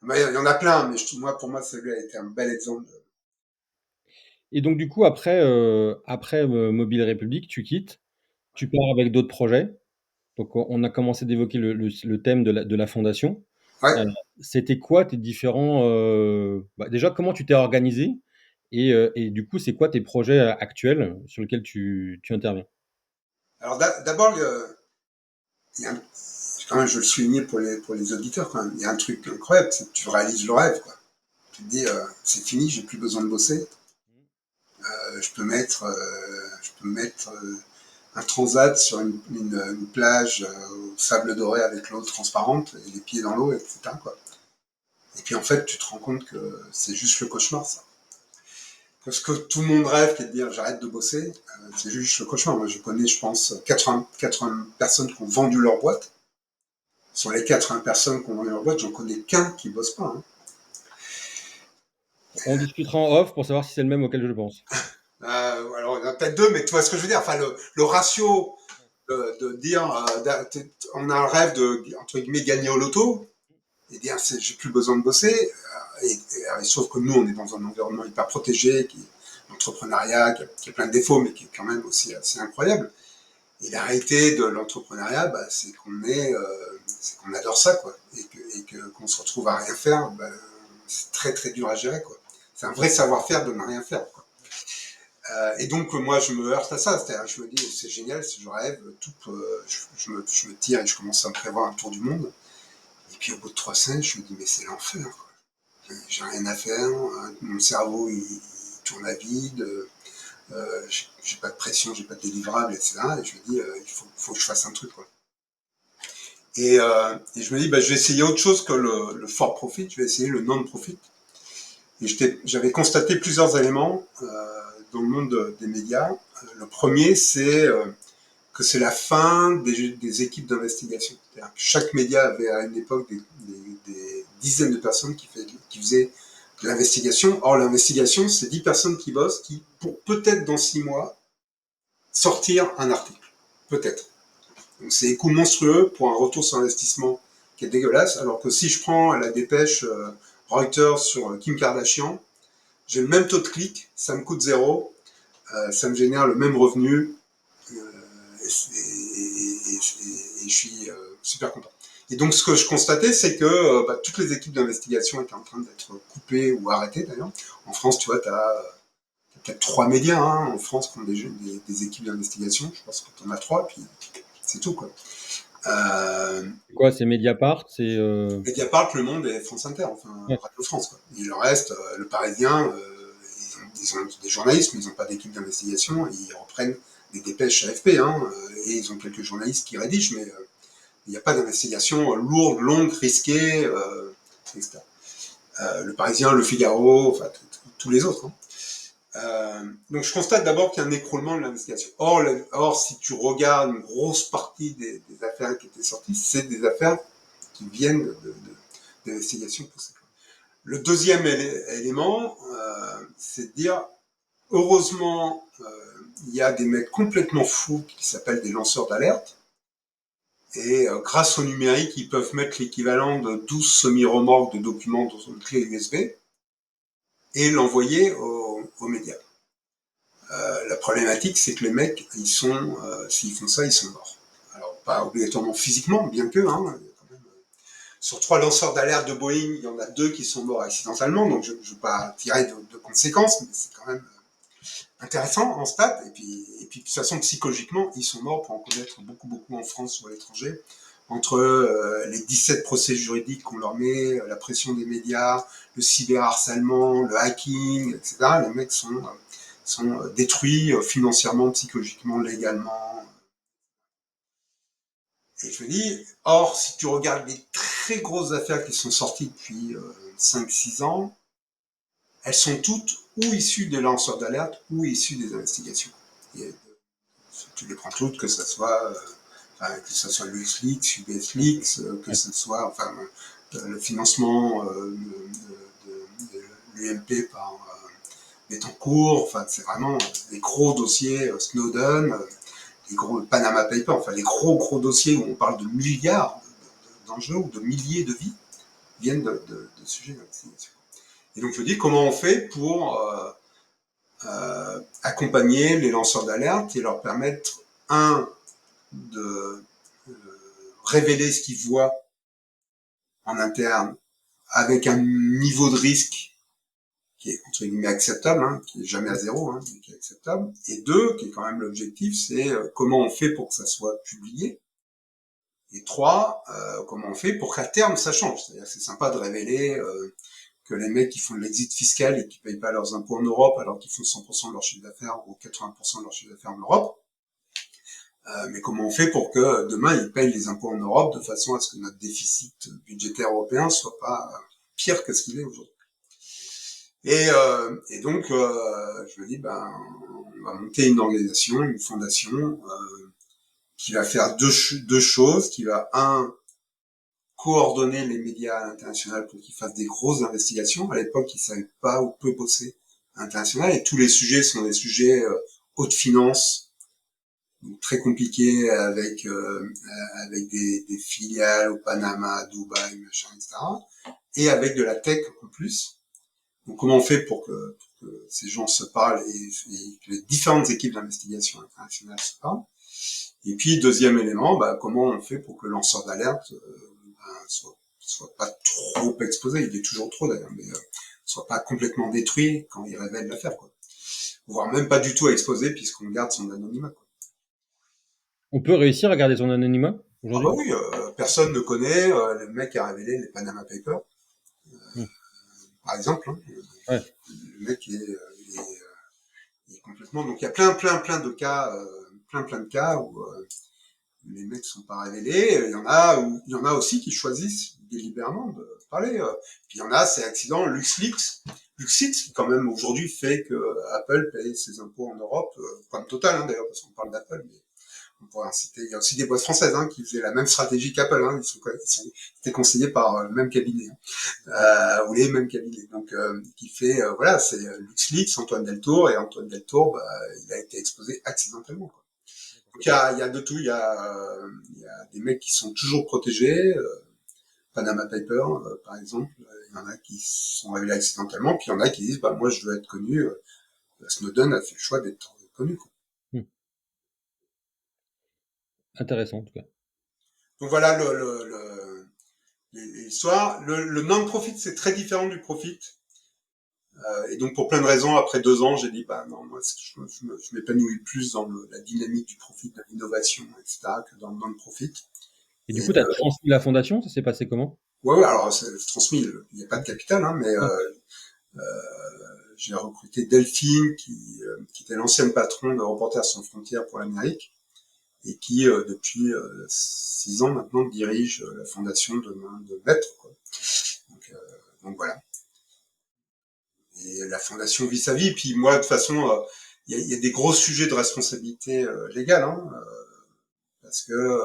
il y en a plein, mais pour moi, celui-là a été un bel exemple. Et donc, du coup, après Mobile République, tu quittes, tu pars avec d'autres projets. Donc, on a commencé d'évoquer le thème de la fondation. Ouais. Euh, C'était quoi tes différents. Déjà, comment tu t'es organisé et du coup, c'est quoi tes projets actuels sur lesquels tu interviens? Alors d'abord, il y a quand même, je le soulignais pour les auditeurs, quand même, il y a un truc incroyable, c'est que tu réalises le rêve, quoi. Tu te dis, c'est fini, j'ai plus besoin de bosser. Je peux mettre un transat sur une plage au sable doré avec l'eau transparente et les pieds dans l'eau, etc., quoi. Et puis en fait, tu te rends compte que c'est juste le cauchemar, ça. Que ce que tout le monde rêve, qui est de dire j'arrête de bosser, c'est juste le cauchemar. Moi, je connais, je pense, 80 personnes qui ont vendu leur boîte. Sur les 80 personnes qui ont vendu leur boîte, j'en connais qu'un qui bosse pas. Hein. On discutera en off pour savoir si c'est le même auquel je pense. Alors, il y en a peut-être deux, mais tu vois ce que je veux dire. Enfin, le ratio de dire on a un rêve de, entre guillemets, gagner au loto et dire j'ai plus besoin de bosser. Sauf que nous, on est dans un environnement hyper protégé, l'entrepreneuriat, qui a plein de défauts, mais qui est quand même aussi assez incroyable. Et la réalité de l'entrepreneuriat, c'est qu'on adore ça, quoi. Qu'on se retrouve à rien faire, c'est très très dur à gérer, quoi. C'est un vrai savoir-faire de ne rien faire, quoi. Et donc moi je me heurte à ça, c'est-à-dire je me dis c'est génial, si je rêve, je me tire et je commence à me prévoir un tour du monde. Et puis au bout de 3 semaines, je me dis mais c'est l'enfer, quoi. J'ai rien à faire, mon cerveau il tourne à vide, j'ai pas de pression, j'ai pas de délivrable, etc. Et je me dis il faut que je fasse un truc, quoi. Et je me dis je vais essayer autre chose que le for profit, je vais essayer le non profit. Et j'avais constaté plusieurs éléments dans le monde des médias. Le premier, c'est que c'est la fin des équipes d'investigation. C'est-à-dire que chaque média avait à une époque des dizaines de personnes qui faisaient de l'investigation. Or, l'investigation, c'est 10 personnes qui bossent, qui, pour peut-être dans 6 mois, sortir un article. Peut-être. Donc, c'est des coûts monstrueux pour un retour sur investissement qui est dégueulasse. Alors que si je prends la dépêche Reuters sur Kim Kardashian, j'ai le même taux de clic, ça me coûte zéro, ça me génère le même revenu, et je suis super content. Et donc, ce que je constatais, c'est que toutes les équipes d'investigation étaient en train d'être coupées ou arrêtées, d'ailleurs. En France, tu vois, tu as peut-être 3 médias en France qui ont des équipes d'investigation. Je pense que tu en as 3, puis c'est tout, quoi. Euh, C'est quoi, c'est Mediapart, Mediapart, Le Monde et France Inter, enfin ouais. Radio France, quoi. Et le reste, Le Parisien, ils ont des journalistes, mais ils n'ont pas d'équipe d'investigation. Ils reprennent des dépêches AFP, et ils ont quelques journalistes qui rédigent, mais il n'y a pas d'investigation lourde, longue, risquée, etc. Le Parisien, Le Figaro, enfin tous les autres. Donc je constate d'abord qu'il y a un écroulement de l'investigation. Or, si tu regardes une grosse partie des affaires qui étaient sorties, c'est des affaires qui viennent d'investigations poussées. Le deuxième élément, c'est de dire, heureusement, il y a des mecs complètement fous qui s'appellent des lanceurs d'alerte. Et grâce au numérique, ils peuvent mettre l'équivalent de 12 semi-remorques de documents dans une clé USB et l'envoyer aux médias. La problématique, c'est que les mecs, s'ils font ça, ils sont morts. Alors, pas obligatoirement physiquement, bien que, sur 3 lanceurs d'alerte de Boeing, il y en a 2 qui sont morts accidentellement, donc je ne veux pas tirer de conséquences, mais c'est quand même intéressant en stats. Et puis, de toute façon, psychologiquement, ils sont morts pour en connaître beaucoup, beaucoup en France ou à l'étranger. Entre les 17 procès juridiques qu'on leur met, la pression des médias, le cyberharcèlement, le hacking, etc., les mecs sont détruits financièrement, psychologiquement, légalement. Et je me dis, or, si tu regardes les très grosses affaires qui sont sorties depuis 5-6 ans, elles sont toutes ou issues des lanceurs d'alerte ou issues des investigations. Et tu les prends toutes, que ce soit LuxLeaks, UBSLeaks, que ce soit le financement de l'UMP par Bettencourt, c'est vraiment des gros dossiers Snowden, les gros Panama Papers, les gros dossiers où on parle de milliards d'enjeux ou de milliers de vies viennent de sujets d'investigation. Et donc je dis comment on fait pour accompagner les lanceurs d'alerte et leur permettre, de révéler ce qu'ils voient en interne avec un niveau de risque qui est entre guillemets acceptable, qui est jamais à zéro, mais qui est acceptable. Et 2, qui est quand même l'objectif, c'est comment on fait pour que ça soit publié. Et 3, comment on fait pour qu'à terme ça change. C'est-à-dire que c'est sympa de révéler que les mecs qui font de l'exit fiscal et qui payent pas leurs impôts en Europe alors qu'ils font 100% de leur chiffre d'affaires ou 80% de leur chiffre d'affaires en Europe. Mais comment on fait pour que demain ils payent les impôts en Europe de façon à ce que notre déficit budgétaire européen soit pas pire que ce qu'il est aujourd'hui. Et donc je me dis on va monter une organisation, une fondation qui va faire deux choses, qui va coordonner les médias à l'international pour qu'ils fassent des grosses investigations. À l'époque, ils savaient pas ou peu bosser à l'international et tous les sujets sont des sujets haute finance, donc très compliqués avec des filiales au Panama, à Dubaï, machin, etc. Et avec de la tech en plus. Donc comment on fait pour que ces gens se parlent et que les différentes équipes d'investigation internationales se parlent. Et puis, deuxième élément, comment on fait pour que le lanceur d'alerte soit pas trop exposé, il est toujours trop d'ailleurs, mais soit pas complètement détruit quand il révèle l'affaire, quoi. Voire même pas du tout exposé puisqu'on garde son anonymat, quoi. On peut réussir à garder son anonymat Ah bah aujourd'hui? oui, personne ne connaît le mec qui a révélé les Panama Papers, Mmh. par exemple. Hein. Ouais. Le mec il est complètement. Donc il y a plein de cas, plein de cas où les mecs sont pas révélés. Il y en a aussi qui choisissent délibérément de parler. Puis il y en a, c'est accident. LuxLeaks, qui quand même aujourd'hui fait que Apple paye ses impôts en Europe, comme Total hein, d'ailleurs, parce qu'on parle d'Apple, mais on pourrait en citer. Il y a aussi des boîtes françaises hein, qui faisaient la même stratégie qu'Apple. Hein, étaient conseillés par le même cabinet, ou les mêmes cabinets. Donc, qui fait, voilà, c'est LuxLeaks, Antoine Deltour, et Antoine Deltour, il a été exposé accidentellement, quoi. Donc il y a de tout, il y a des mecs qui sont toujours protégés, Panama Papers par exemple, il y en a qui sont révélés accidentellement, puis il y en a qui disent moi je veux être connu, Snowden a fait le choix d'être connu, quoi. Mmh. Intéressant en tout cas. Donc voilà l'histoire. Le non-profit c'est très différent du profit. Et donc pour plein de raisons, après 2 ans, j'ai dit non, moi je m'épanouis plus dans la dynamique du profit, de l'innovation, etc., que dans le non-profit. Et du Et coup, tu as transmis la fondation, ça s'est passé comment? ouais, alors c'est transmis, il n'y a pas de capital, hein, mais Ouais. j'ai recruté Delphine, qui était l'ancienne patron de Reporters sans frontières pour l'Amérique, et qui depuis 6 ans maintenant dirige la fondation de Maître, quoi. Donc, donc voilà. Et la fondation vit sa vie. Puis moi, de toute façon, il y a des gros sujets de responsabilité légale, hein, parce que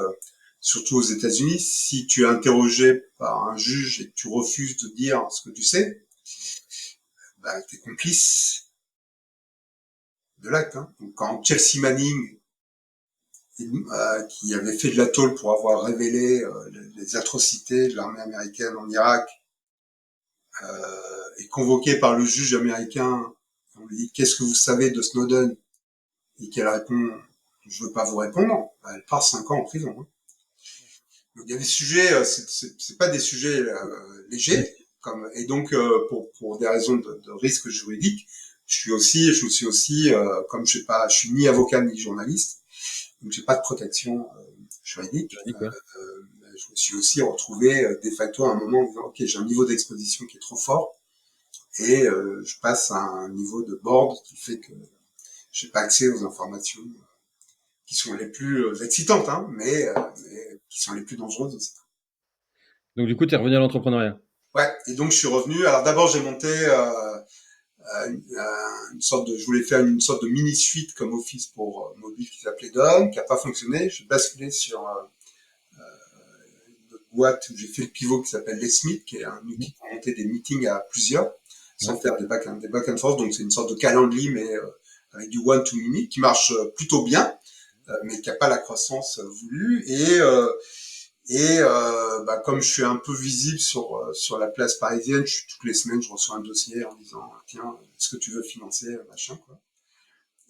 surtout aux États-Unis, si tu es interrogé par un juge et que tu refuses de dire ce que tu sais, t'es complice de l'acte. Hein. Donc, quand Chelsea Manning, qui avait fait de la tôle pour avoir révélé les atrocités de l'armée américaine en Irak, est convoquée par le juge américain, on lui dit qu'est-ce que vous savez de Snowden, et qu'elle répond je veux pas vous répondre, elle part 5 ans en prison. Hein. Donc il y a des sujets, c'est pas des sujets Ouais. légers, et donc pour des raisons de risque juridique, je me suis aussi, comme je suis ni avocat ni journaliste, donc j'ai pas de protection juridique. Juridique, ouais. Je me suis aussi retrouvé de facto à un moment en disant ok j'ai un niveau d'exposition qui est trop fort et je passe à un niveau de board qui fait que j'ai pas accès aux informations qui sont les plus excitantes, hein, mais qui sont les plus dangereuses aussi. Donc du coup, tu es revenu à l'entrepreneuriat. Ouais, et donc je suis revenu. Alors d'abord j'ai monté une sorte de, je voulais faire une sorte de mini suite comme office pour mobile qui s'appelait Don, qui a pas fonctionné. J'ai basculé sur une boîte où j'ai fait le pivot qui s'appelle Les Smith, qui est un Mmh. outil pour monter des meetings à plusieurs, Ouais. sans faire des back and forth. Donc c'est une sorte de Calendly, mais avec du one to many, qui marche plutôt bien, mais qui n'a pas la croissance voulue. Comme je suis un peu visible sur la place parisienne, toutes les semaines, je reçois un dossier en disant tiens, est-ce que tu veux financer machin quoi.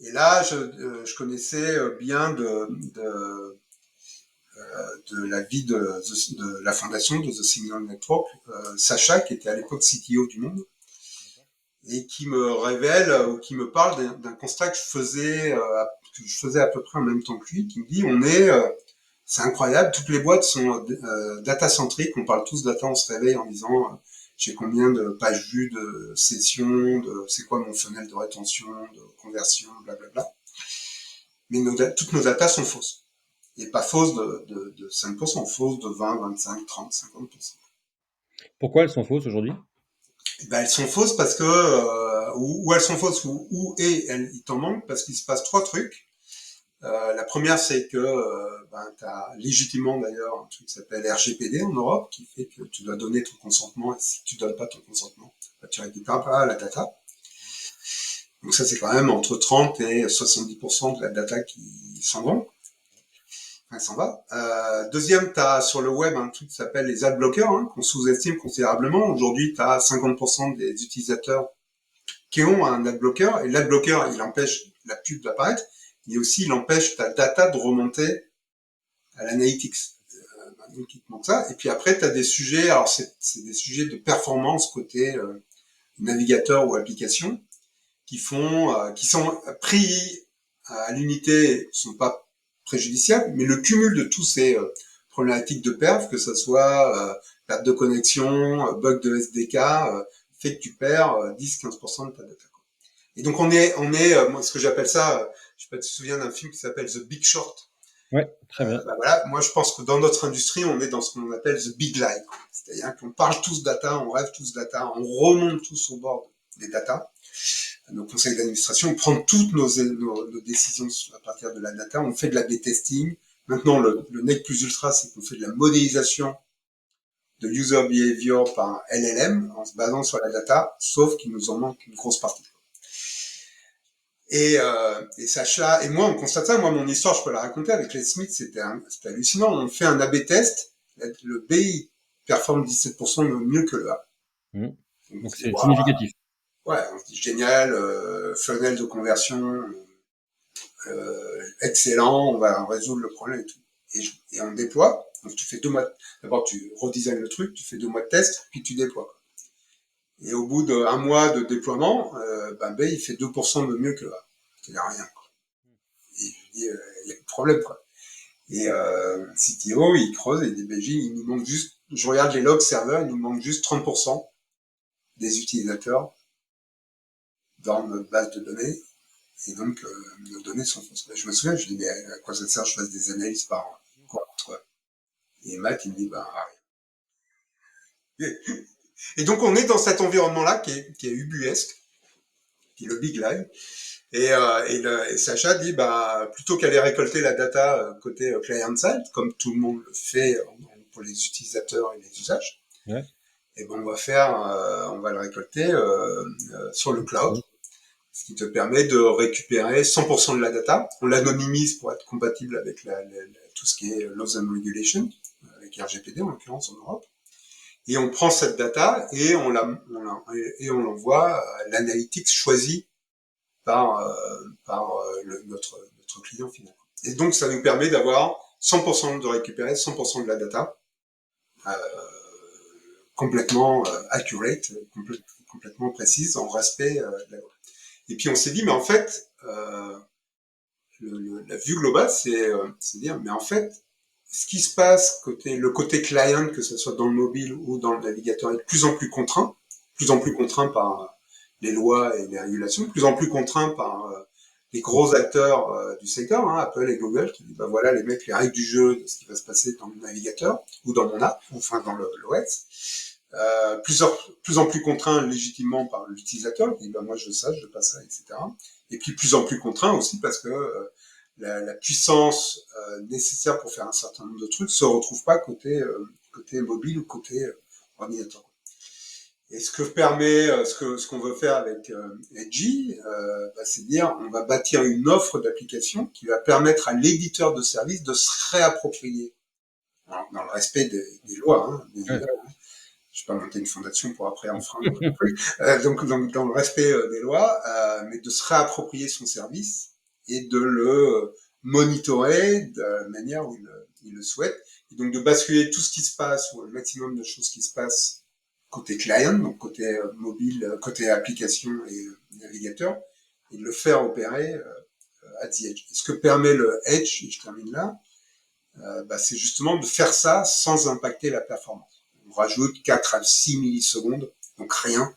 Et là, je connaissais bien de la vie de la fondation de The Signal Network, Sacha, qui était à l'époque CTO du Monde, et qui me révèle ou qui me parle d'un constat que je faisais à peu près en même temps que lui, qui me dit c'est incroyable, toutes les boîtes sont data-centriques, on parle tous data, on se réveille en disant j'ai combien de pages vues de sessions, c'est quoi mon funnel de rétention, de conversion, blablabla. Mais toutes nos datas sont fausses. Et pas fausses de 5%, fausses de 20, 25, 30, 50%. Pourquoi elles sont fausses aujourd'hui? Elles sont fausses parce que, ou elles sont fausses, il t'en manque parce qu'il se passe 3 trucs. La première, c'est que tu as légitimement d'ailleurs un truc qui s'appelle RGPD en Europe, qui fait que tu dois donner ton consentement, et si tu donnes pas ton consentement, tu récupères pas la data. Donc ça, c'est quand même entre 30 et 70% de la data qui s'en vont. Enfin, s'en va. Deuxième, tu as sur le web un truc qui s'appelle les ad blockers, hein, qu'on sous-estime considérablement. Aujourd'hui, tu as 50% des utilisateurs qui ont un ad blocker, et l'ad blocker, il empêche la pub d'apparaître, mais aussi il empêche ta data de remonter à l'analytics. Donc, il te manque ça. Et puis après, tu as des sujets, alors c'est des sujets de performance côté navigateur ou application qui sont pris à l'unité, sont pas préjudiciables, mais le cumul de tous ces problématiques de perf, que ce soit perte de connexion, bug de SDK, fait que tu perds 10-15% de ta data. Et donc moi, ce que j'appelle ça, je sais pas si tu te souviens d'un film qui s'appelle The Big Short. Ouais, très bien. Bah voilà, moi je pense que dans notre industrie, on est dans ce qu'on appelle the big lie. C'est-à-dire qu'on parle tous data, on rêve tous data, on remonte tous au bord des data, à nos conseils d'administration, on prend toutes nos décisions à partir de la data, on fait de la B-testing. Maintenant, le nec plus ultra, c'est qu'on fait de la modélisation de user behavior par LLM en se basant sur la data, sauf qu'il nous en manque une grosse partie. Et Sacha, et moi, on constate ça. Moi, mon histoire, je peux la raconter avec les Smiths, c'était hallucinant. On fait un A/B test. Le B, il performe 17% mieux que le A. Mmh. Donc, on Donc se dit, c'est waouh, significatif. ouais, on se dit génial, funnel de conversion, excellent, on va résoudre le problème et tout. Et on déploie. Donc, tu fais 2 mois. D'abord, tu redesignes le truc, tu fais 2 mois de test, puis tu déploies. Et au bout d'1 mois de déploiement, B, il fait 2% de mieux que le A. Il n'y a rien. Et je dis, il y a un problème, quoi. Et CTO, il creuse et il dit, ben, il nous manque juste, je regarde les logs serveurs, il nous manque juste 30% des utilisateurs dans notre base de données. Et donc, nos données sont fausses. Je me souviens, je dis, mais à quoi ça sert, je fasse des analyses par quoi. Et Matt, il me dit, ben, rien. Et donc, on est dans cet environnement-là qui est ubuesque, qui est le big lie. Et Sacha dit, bah, plutôt qu'aller récolter la data côté client-side, comme tout le monde le fait pour les utilisateurs et les usages, Ouais. et ben on va le récolter sur le cloud, ce qui te permet de récupérer 100% de la data. On l'anonymise pour être compatible avec tout ce qui est laws and regulation, avec RGPD en l'occurrence en Europe. Et on prend cette data et on l'envoie à l'analytics choisi par notre client final. Et donc, ça nous permet d'avoir 100% de récupérer 100% de la data euh, complètement accurate, complètement précise, en respect de la loi. Et puis, on s'est dit, mais en fait, la vue globale, c'est dire, mais en fait, ce qui se passe le côté client, que ce soit dans le mobile ou dans le navigateur, est de plus en plus contraint par les lois et les régulations, de plus en plus contraint par les gros acteurs du secteur, hein, Apple et Google, qui disent, bah voilà, les mecs, les règles du jeu de ce qui va se passer dans le navigateur, ou dans mon app, ou enfin dans l'OS. Plus en plus contraint légitimement par l'utilisateur, qui dit, bah moi je veux ça, je veux pas ça, etc. Et puis plus en plus contraint aussi parce que la puissance nécessaire pour faire un certain nombre de trucs se retrouve pas côté mobile ou côté ordinateur. Et ce que permet, ce qu'on veut faire avec Edgy, c'est dire, on va bâtir une offre d'application qui va permettre à l'éditeur de service de se réapproprier, alors, dans le respect des lois, hein, Ouais. je vais pas monter une fondation pour après enfreindre le truc. Donc, dans le respect des lois, mais de se réapproprier son service et de le monitorer de la manière où il le souhaite. Et donc, de basculer tout ce qui se passe, ou le maximum de choses qui se passent côté client, donc côté mobile, côté application et navigateur, et de le faire opérer à the edge. Et ce que permet le edge, et je termine là, c'est justement de faire ça sans impacter la performance. On rajoute 4 à 6 millisecondes, donc rien,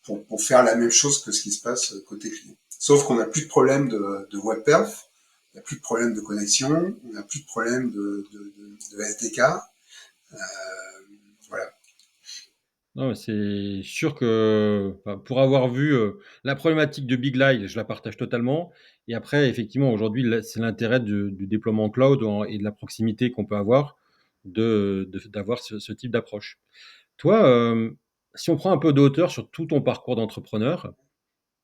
pour faire la même chose que ce qui se passe côté client. Sauf qu'on n'a plus de problème de web perf, il n'y a plus de problème de connexion, on n'a plus de problème de SDK. Euh, voilà. Non, mais c'est sûr que enfin, pour avoir vu la problématique de Big Lie, je la partage totalement. Et après, effectivement, aujourd'hui, c'est l'intérêt du déploiement cloud et de la proximité qu'on peut avoir d'avoir ce type d'approche. Toi, si on prend un peu de hauteur sur tout ton parcours d'entrepreneur,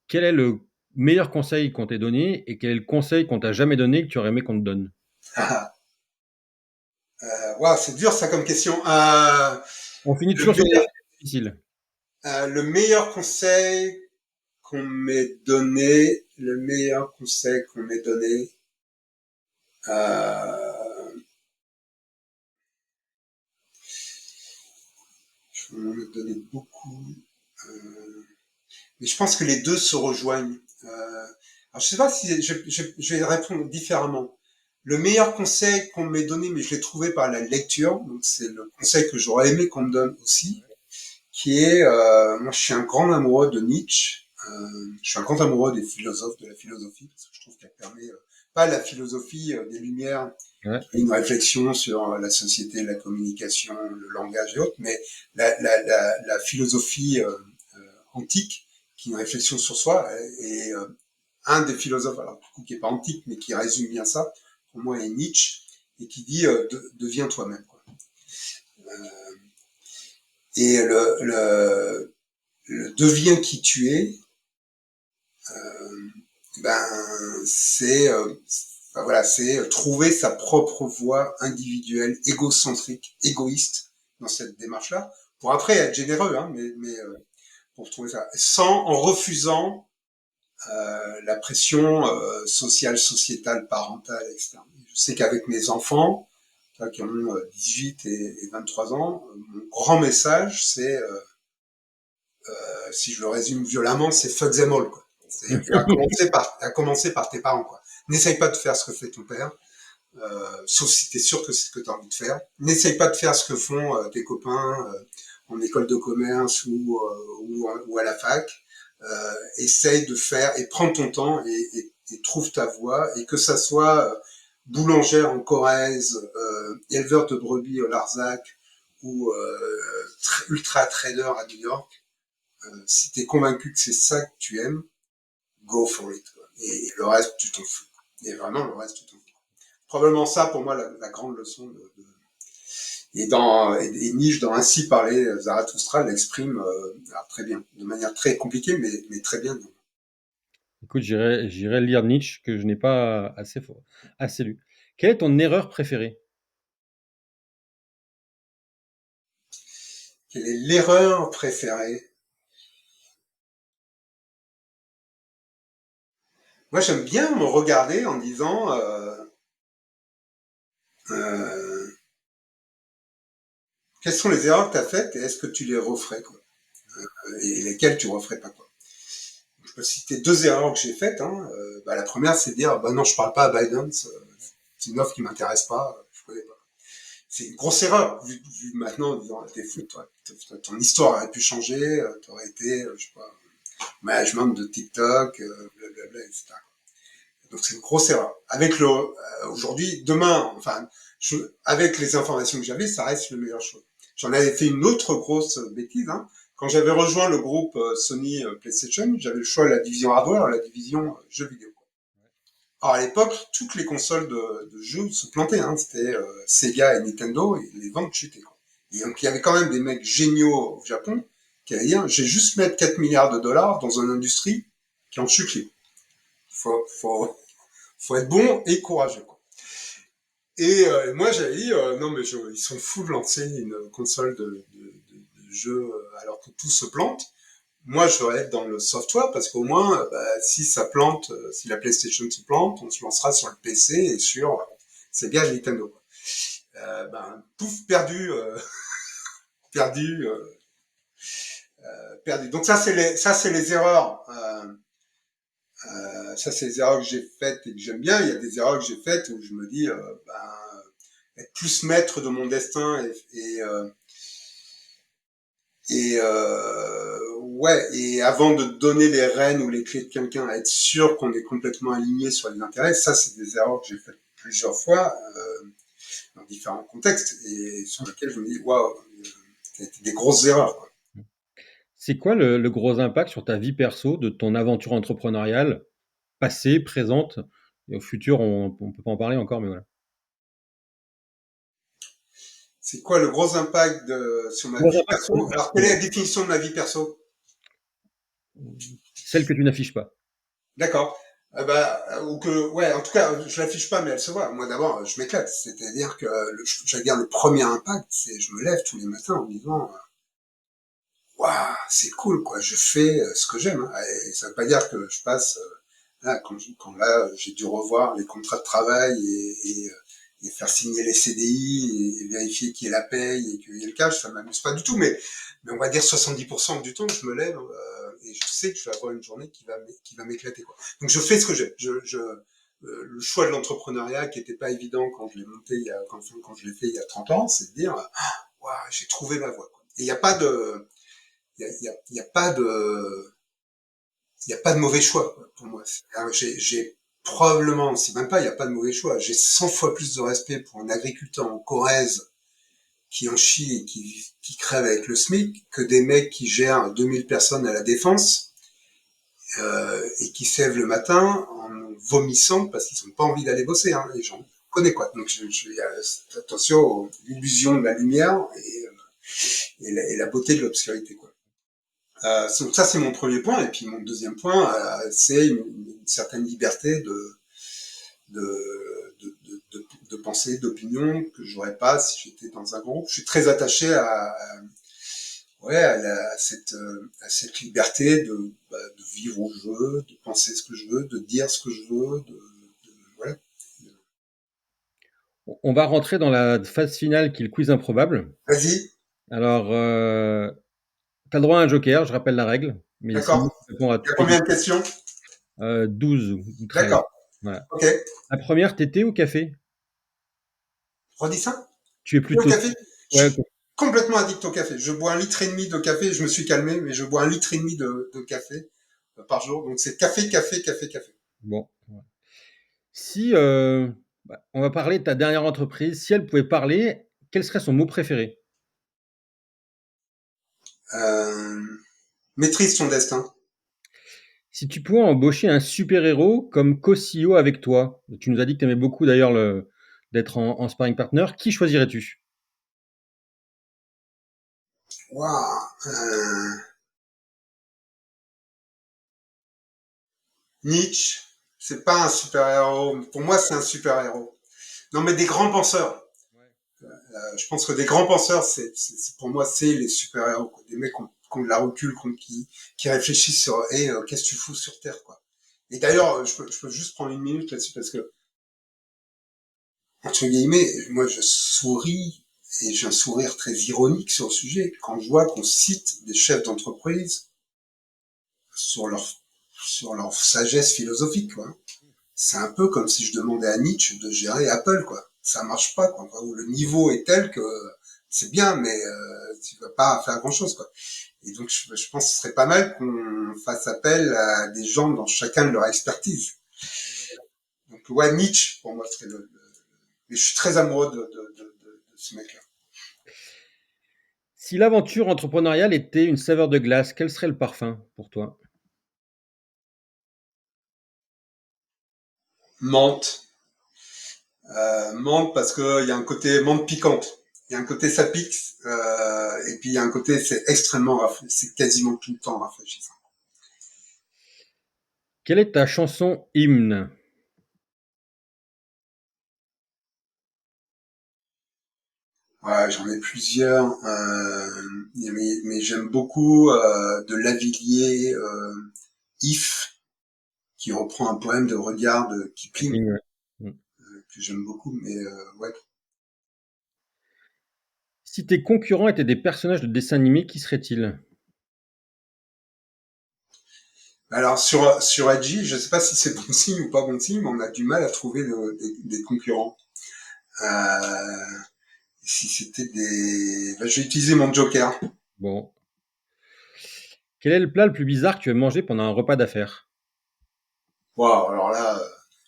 quel est le meilleur conseil qu'on t'ait donné et quel est le conseil qu'on t'a jamais donné que tu aurais aimé qu'on te donne? Wow, c'est dur ça comme question. On finit Le toujours sur des meilleur, sujets difficiles. le meilleur conseil qu'on m'ait donné, le meilleur conseil qu'on m'ait donné, euh, on a donné beaucoup. Mais je pense que les deux se rejoignent. Alors je sais pas si je vais répondre différemment. Le meilleur conseil qu'on m'ait donné, mais je l'ai trouvé par la lecture, donc c'est le conseil que j'aurais aimé qu'on me donne aussi, qui est, moi je suis un grand amoureux de Nietzsche, je suis un grand amoureux des philosophes, de la philosophie, parce que je trouve qu'elle permet, pas la philosophie des Lumières, Ouais. une réflexion sur la société, la communication, le langage et autres, mais la philosophie antique, qui est une réflexion sur soi, et un des philosophes, alors du coup qui est pas antique, mais qui résume bien ça, pour moi, est Nietzsche, et qui dit deviens toi-même. Quoi. Et le deviens qui tu es, ben voilà, c'est trouver sa propre voie individuelle, égocentrique, égoïste dans cette démarche-là, pour après être généreux, hein, mais pour trouver ça, sans en refusant la pression sociale, sociétale, parentale, etc. Je sais qu'avec mes enfants, qui ont 18 et 23 ans, mon grand message, c'est, si je le résume violemment, c'est fuck them all, quoi. C'est à commencer par tes parents, quoi. N'essaye pas de faire ce que fait ton père, sauf si tu es sûr que c'est ce que tu as envie de faire. N'essaye pas de faire ce que font tes copains en école de commerce ou à la fac. Essaye de faire et prends ton temps et trouve ta voie, et que ça soit boulangère en Corrèze, éleveur de brebis au Larzac ou ultra trader à New York, si tu es convaincu que c'est ça que tu aimes, go for it. Quoi. Et le reste, tu t'en fous. Et vraiment, le reste, tu t'en fous. Probablement ça, pour moi, la grande leçon et Nietzsche, dans Ainsi parlait Zarathustra, l'exprime très bien, de manière très compliquée, mais très bien. Écoute, j'irai lire Nietzsche, que je n'ai pas assez lu. Quelle est ton erreur préférée? Quelle est l'erreur préférée? Moi, j'aime bien me regarder en disant euh, quelles sont les erreurs que tu as faites et est-ce que tu les referais, quoi, et lesquelles tu referais pas, quoi. Je peux citer deux erreurs que j'ai faites. Hein. La première, c'est de dire bah non, je parle pas à Biden, c'est une offre qui m'intéresse pas, je connais pas. C'est une grosse erreur, vu maintenant, en disant t'es fou, toi, ton histoire aurait pu changer, t'aurais été, je sais pas, management de TikTok, blablabla, etc. Donc c'est une grosse erreur. Avec aujourd'hui, demain, enfin, avec les informations que j'avais, ça reste le meilleur choix. J'en avais fait une autre grosse bêtise. Hein. Quand j'avais rejoint le groupe Sony PlayStation, j'avais le choix de la division hardware et la division jeux vidéo. Alors à l'époque, toutes les consoles de jeux se plantaient. Hein. C'était Sega et Nintendo, et les ventes chutaient. Quoi. Et donc il y avait quand même des mecs géniaux au Japon qui allaient dire, j'ai juste mettre 4 milliards de dollars dans une industrie qui en chute libre. Faut être bon et courageux. Quoi. Et moi, j'avais dit, non, mais ils sont fous de lancer une console de jeu alors que tout se plante. Moi, je veux être dans le software parce qu'au moins, si ça plante, si la PlayStation se plante, on se lancera sur le PC et sur Sega et Nintendo. Quoi. Pouf, perdu, perdu, perdu. Donc ça, c'est les erreurs. Ça, c'est les erreurs que j'ai faites et que j'aime bien. Il y a des erreurs que j'ai faites où je me dis, être plus maître de mon destin ouais, et avant de donner les rênes ou les clés de quelqu'un, être sûr qu'on est complètement aligné sur les intérêts, ça, c'est des erreurs que j'ai faites plusieurs fois dans différents contextes et sur lesquels je me dis, waouh, ça a été des grosses erreurs. Quoi. C'est quoi le gros impact sur ta vie perso de ton aventure entrepreneuriale, passée, présente, et au futur, on peut pas en parler encore, mais voilà. C'est quoi le gros impact sur ma Gros vie impact sur ta vie perso? Alors, quelle perso, est la définition de ma vie perso? celle que tu n'affiches pas. D'accord. Ou que, ouais, en tout cas, je l'affiche pas, mais elle se voit. Moi, d'abord, je m'éclate. C'est-à-dire que, j'allais dire, le premier impact, c'est, je me lève tous les matins en me disant, waouh, c'est cool, quoi. Je fais ce que j'aime. Hein. Et ça veut pas dire que je passe, là, quand là, j'ai dû revoir les contrats de travail et faire signer les CDI et vérifier qu'il y ait la paye et qu'il y ait le cash, ça m'amuse pas du tout. Mais on va dire 70% du temps, je me lève et je sais que je vais avoir une journée qui va m'éclater. Quoi. Donc je fais ce que j'aime. Le choix de l'entrepreneuriat qui n'était pas évident quand je l'ai monté quand je l'ai fait il y a 30 ans, c'est de dire wow, j'ai trouvé ma voie. Quoi. Et il n'y a pas de y a pas de il n'y a pas de mauvais choix pour moi. J'ai probablement, c'est même pas, il n'y a pas de mauvais choix. J'ai 100 fois plus de respect pour un agriculteur en Corrèze qui en chie et qui crève avec le SMIC que des mecs qui gèrent 2000 personnes à la défense et qui sèvent le matin en vomissant parce qu'ils n'ont pas envie d'aller bosser. Hein, les gens connaissent quoi. Donc attention à l'illusion de la lumière et la beauté de l'obscurité. Quoi. Donc ça, c'est mon premier point. Et puis mon deuxième point, c'est une certaine liberté de pensée, d'opinion que j'aurais pas si j'étais dans un groupe. Je suis très attaché ouais, à cette liberté de vivre où je veux, de penser ce que je veux, de dire ce que je veux. Ouais. On va rentrer dans la phase finale qui est le quiz improbable. Vas-y, Alors, tu as le droit à un joker, je rappelle la règle, mais sinon, d'accord. tu réponds à Il y a toutes les combien questions. de questions? 12 ou 13. D'accord. Voilà. Ok. La première, t'es thé ou café? Redis ça. Tu es Et au plutôt... café, je Ouais, suis complètement addict au café. Je bois 1,5 litre de café. Je me suis calmé, mais je bois 1,5 litre de café par jour. Donc c'est café, café, café, café. bon. Ouais. Si, on va parler de ta dernière entreprise. Si elle pouvait parler, quel serait son mot préféré? Euh, Maîtrise ton destin. Si tu pouvais embaucher un super-héros comme co-CEO avec toi, tu nous as dit que tu aimais beaucoup d'ailleurs d'être en sparring partner, qui choisirais-tu? Waouh. Nietzsche, c'est pas un super-héros. Pour moi, c'est un super-héros. Non, mais des grands penseurs. Je pense que des grands penseurs, pour moi, c'est les super-héros. Quoi. Des mecs qui ont de la recul, qui réfléchissent sur hey, qu'est-ce que tu fous sur Terre. Quoi. Et d'ailleurs, je peux juste prendre une minute là-dessus parce que, entre guillemets, moi, je souris et j'ai un sourire très ironique sur le sujet quand je vois qu'on cite des chefs d'entreprise sur sur leur sagesse philosophique. Quoi. C'est un peu comme si je demandais à Nietzsche de gérer Apple, quoi. Ça marche pas, quoi. Le niveau est tel que c'est bien, mais tu vas pas faire grand chose, quoi. Et donc, je pense que ce serait pas mal qu'on fasse appel à des gens dans chacun de leur expertise. Donc, ouais, Nietzsche, pour moi, serait mais je suis très amoureux de ce mec-là. Si l'aventure entrepreneuriale était une saveur de glace, quel serait le parfum pour toi? Menthe. Menthe parce que il y a un côté menthe piquante. Il y a un côté ça pique, et puis il y a un côté c'est extrêmement c'est quasiment tout le temps rafraîchissant. Quelle est ta chanson hymne? Ouais, j'en ai plusieurs, mais j'aime beaucoup de Lavilliers, If, qui reprend un poème de Regard de Kipling, Ouais. Mm. que j'aime beaucoup, mais ouais. Si tes concurrents étaient des personnages de dessins animés, qui seraient-ils? Alors sur Edgy, je sais pas si c'est bon signe ou pas bon signe, mais on a du mal à trouver des concurrents. Euh, Si c'était des... Ben, je vais utiliser mon joker. Bon. Quel est le plat le plus bizarre que tu as mangé pendant un repas d'affaires? Wow, alors là,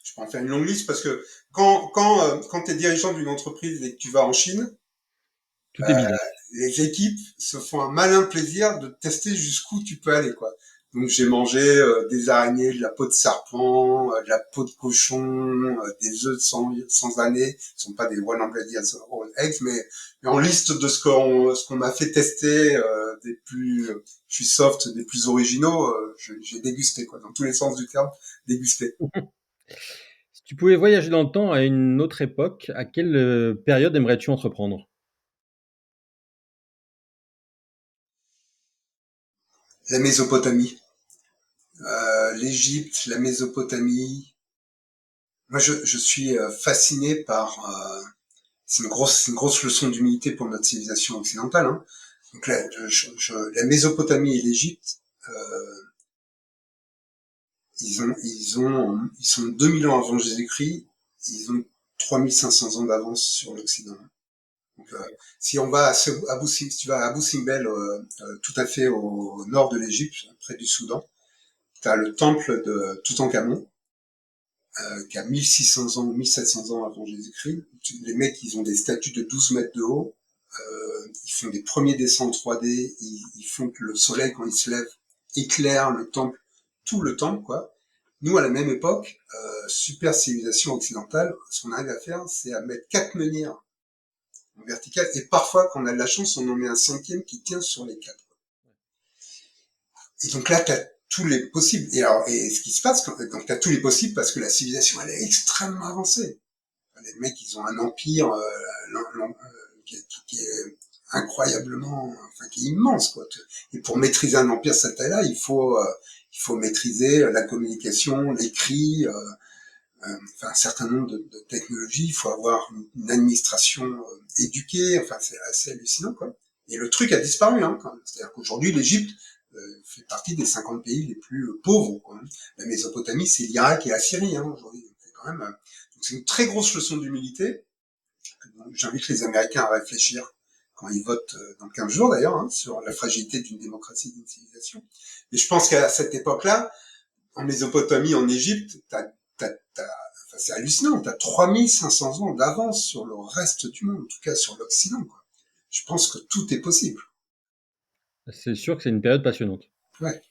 je peux en faire une longue liste parce que quand tu es dirigeant d'une entreprise et que tu vas en Chine, Tout est bizarre. les équipes se font un malin plaisir de tester jusqu'où tu peux aller, quoi. Donc j'ai mangé des araignées, de la peau de serpent, de la peau de cochon, des œufs sans année. Ce sont pas des one Anglia eggs, mais en liste de ce qu'on m'a fait tester, des plus, je suis soft, des plus originaux, j'ai dégusté, quoi, dans tous les sens du terme, dégusté. Si tu pouvais voyager dans le temps à une autre époque, à quelle période aimerais-tu entreprendre? La Mésopotamie, l'Égypte, la Mésopotamie, Moi, je suis fasciné par. C'est une grosse leçon d'humilité pour notre civilisation occidentale. Hein. Donc la Mésopotamie et l'Égypte, euh, ils sont 2000 ans avant Jésus-Christ. Ils ont 3500 ans d'avance sur l'Occident. Donc, si on va si tu vas à Abu Simbel, tout à fait au nord de l'Égypte, près du Soudan, tu as le temple de Toutankhamon, qui a 1600 ans ou 1700 ans avant Jésus-Christ. Les mecs, ils ont des statues de 12 mètres de haut. Ils font des premiers dessins en 3D. Ils font que le soleil, quand il se lève, éclaire le temple, tout le temple, quoi. Nous, à la même époque, super civilisation occidentale, ce qu'on arrive à faire, c'est à mettre 4 menhirs en vertical. Et parfois, quand on a de la chance, on en met un cinquième qui tient sur les 4. Et donc là, tu as tous les possibles. Et ce qui se passe, donc tu as tous les possibles parce que la civilisation, elle est extrêmement avancée. Les mecs, ils ont un empire qui est incroyablement, enfin, qui est immense, quoi. Et pour maîtriser un empire de cette taille-là, il faut maîtriser la communication, l'écrit, enfin, un certain nombre de technologies. Il faut avoir une administration éduquée. Enfin, c'est assez hallucinant, quoi. Et le truc a disparu, hein, quand même. C'est-à-dire qu'aujourd'hui, l'Égypte fait partie des 50 pays les plus pauvres, quoi. La Mésopotamie, c'est l'Irak et la Syrie, hein, aujourd'hui. C'est quand même, donc c'est une très grosse leçon d'humilité. J'invite les Américains à réfléchir quand ils votent dans 15 jours d'ailleurs, hein, sur la fragilité d'une démocratie, d'une civilisation. Mais je pense qu'à cette époque-là, en Mésopotamie, en Égypte, enfin, c'est hallucinant, t'as 3500 ans d'avance sur le reste du monde, en tout cas sur l'Occident, quoi. Je pense que tout est possible. C'est sûr que c'est une période passionnante. Ouais.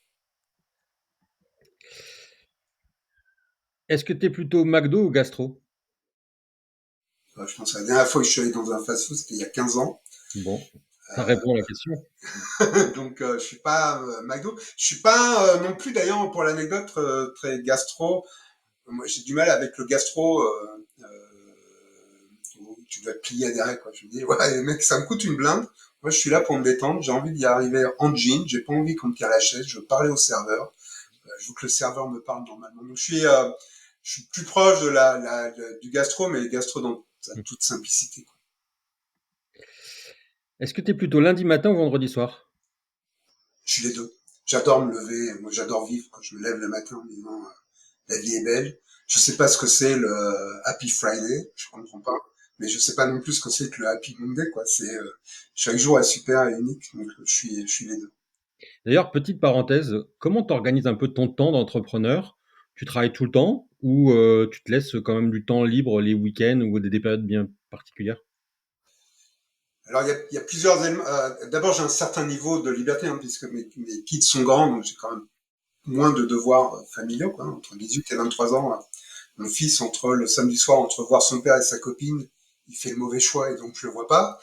Est-ce que tu es plutôt McDo ou gastro? Je pense que la dernière fois que je suis allé dans un fast-food, c'était il y a 15 ans. Bon, ça répond à la question. Donc je suis pas McDo. Je suis pas non plus d'ailleurs pour l'anecdote très gastro. Moi j'ai du mal avec le gastro. Où tu dois te plier à des règles, quoi. Je me dis ouais mec, ça me coûte une blinde. Moi je suis là pour me détendre. J'ai envie d'y arriver en jean. J'ai pas envie qu'on me tire la chaise. Je veux parler au serveur. Je veux que le serveur me parle normalement. Donc je suis plus proche de du gastro, mais le gastro dans sa toute simplicité, quoi. Est-ce que tu es plutôt lundi matin ou vendredi soir? Je suis les deux. J'adore me lever. Moi j'adore vivre. Quand je me lève le matin en me disant la vie est belle. Je sais pas ce que c'est le Happy Friday, je comprends pas. Mais je sais pas non plus ce que c'est que le Happy Monday, quoi. C'est chaque jour est super et unique, donc je suis les deux. D'ailleurs, petite parenthèse, comment tu organises un peu ton temps d'entrepreneur? Tu travailles tout le temps ou tu te laisses quand même du temps libre les week-ends ou des périodes bien particulières? Alors il y a plusieurs éléments. D'abord j'ai un certain niveau de liberté, hein, puisque mes kids sont grands, donc j'ai quand même moins de devoirs familiaux, quoi. Entre 18 et 23 ans, mon fils entre le samedi soir entre voir son père et sa copine, il fait le mauvais choix et donc je le vois pas.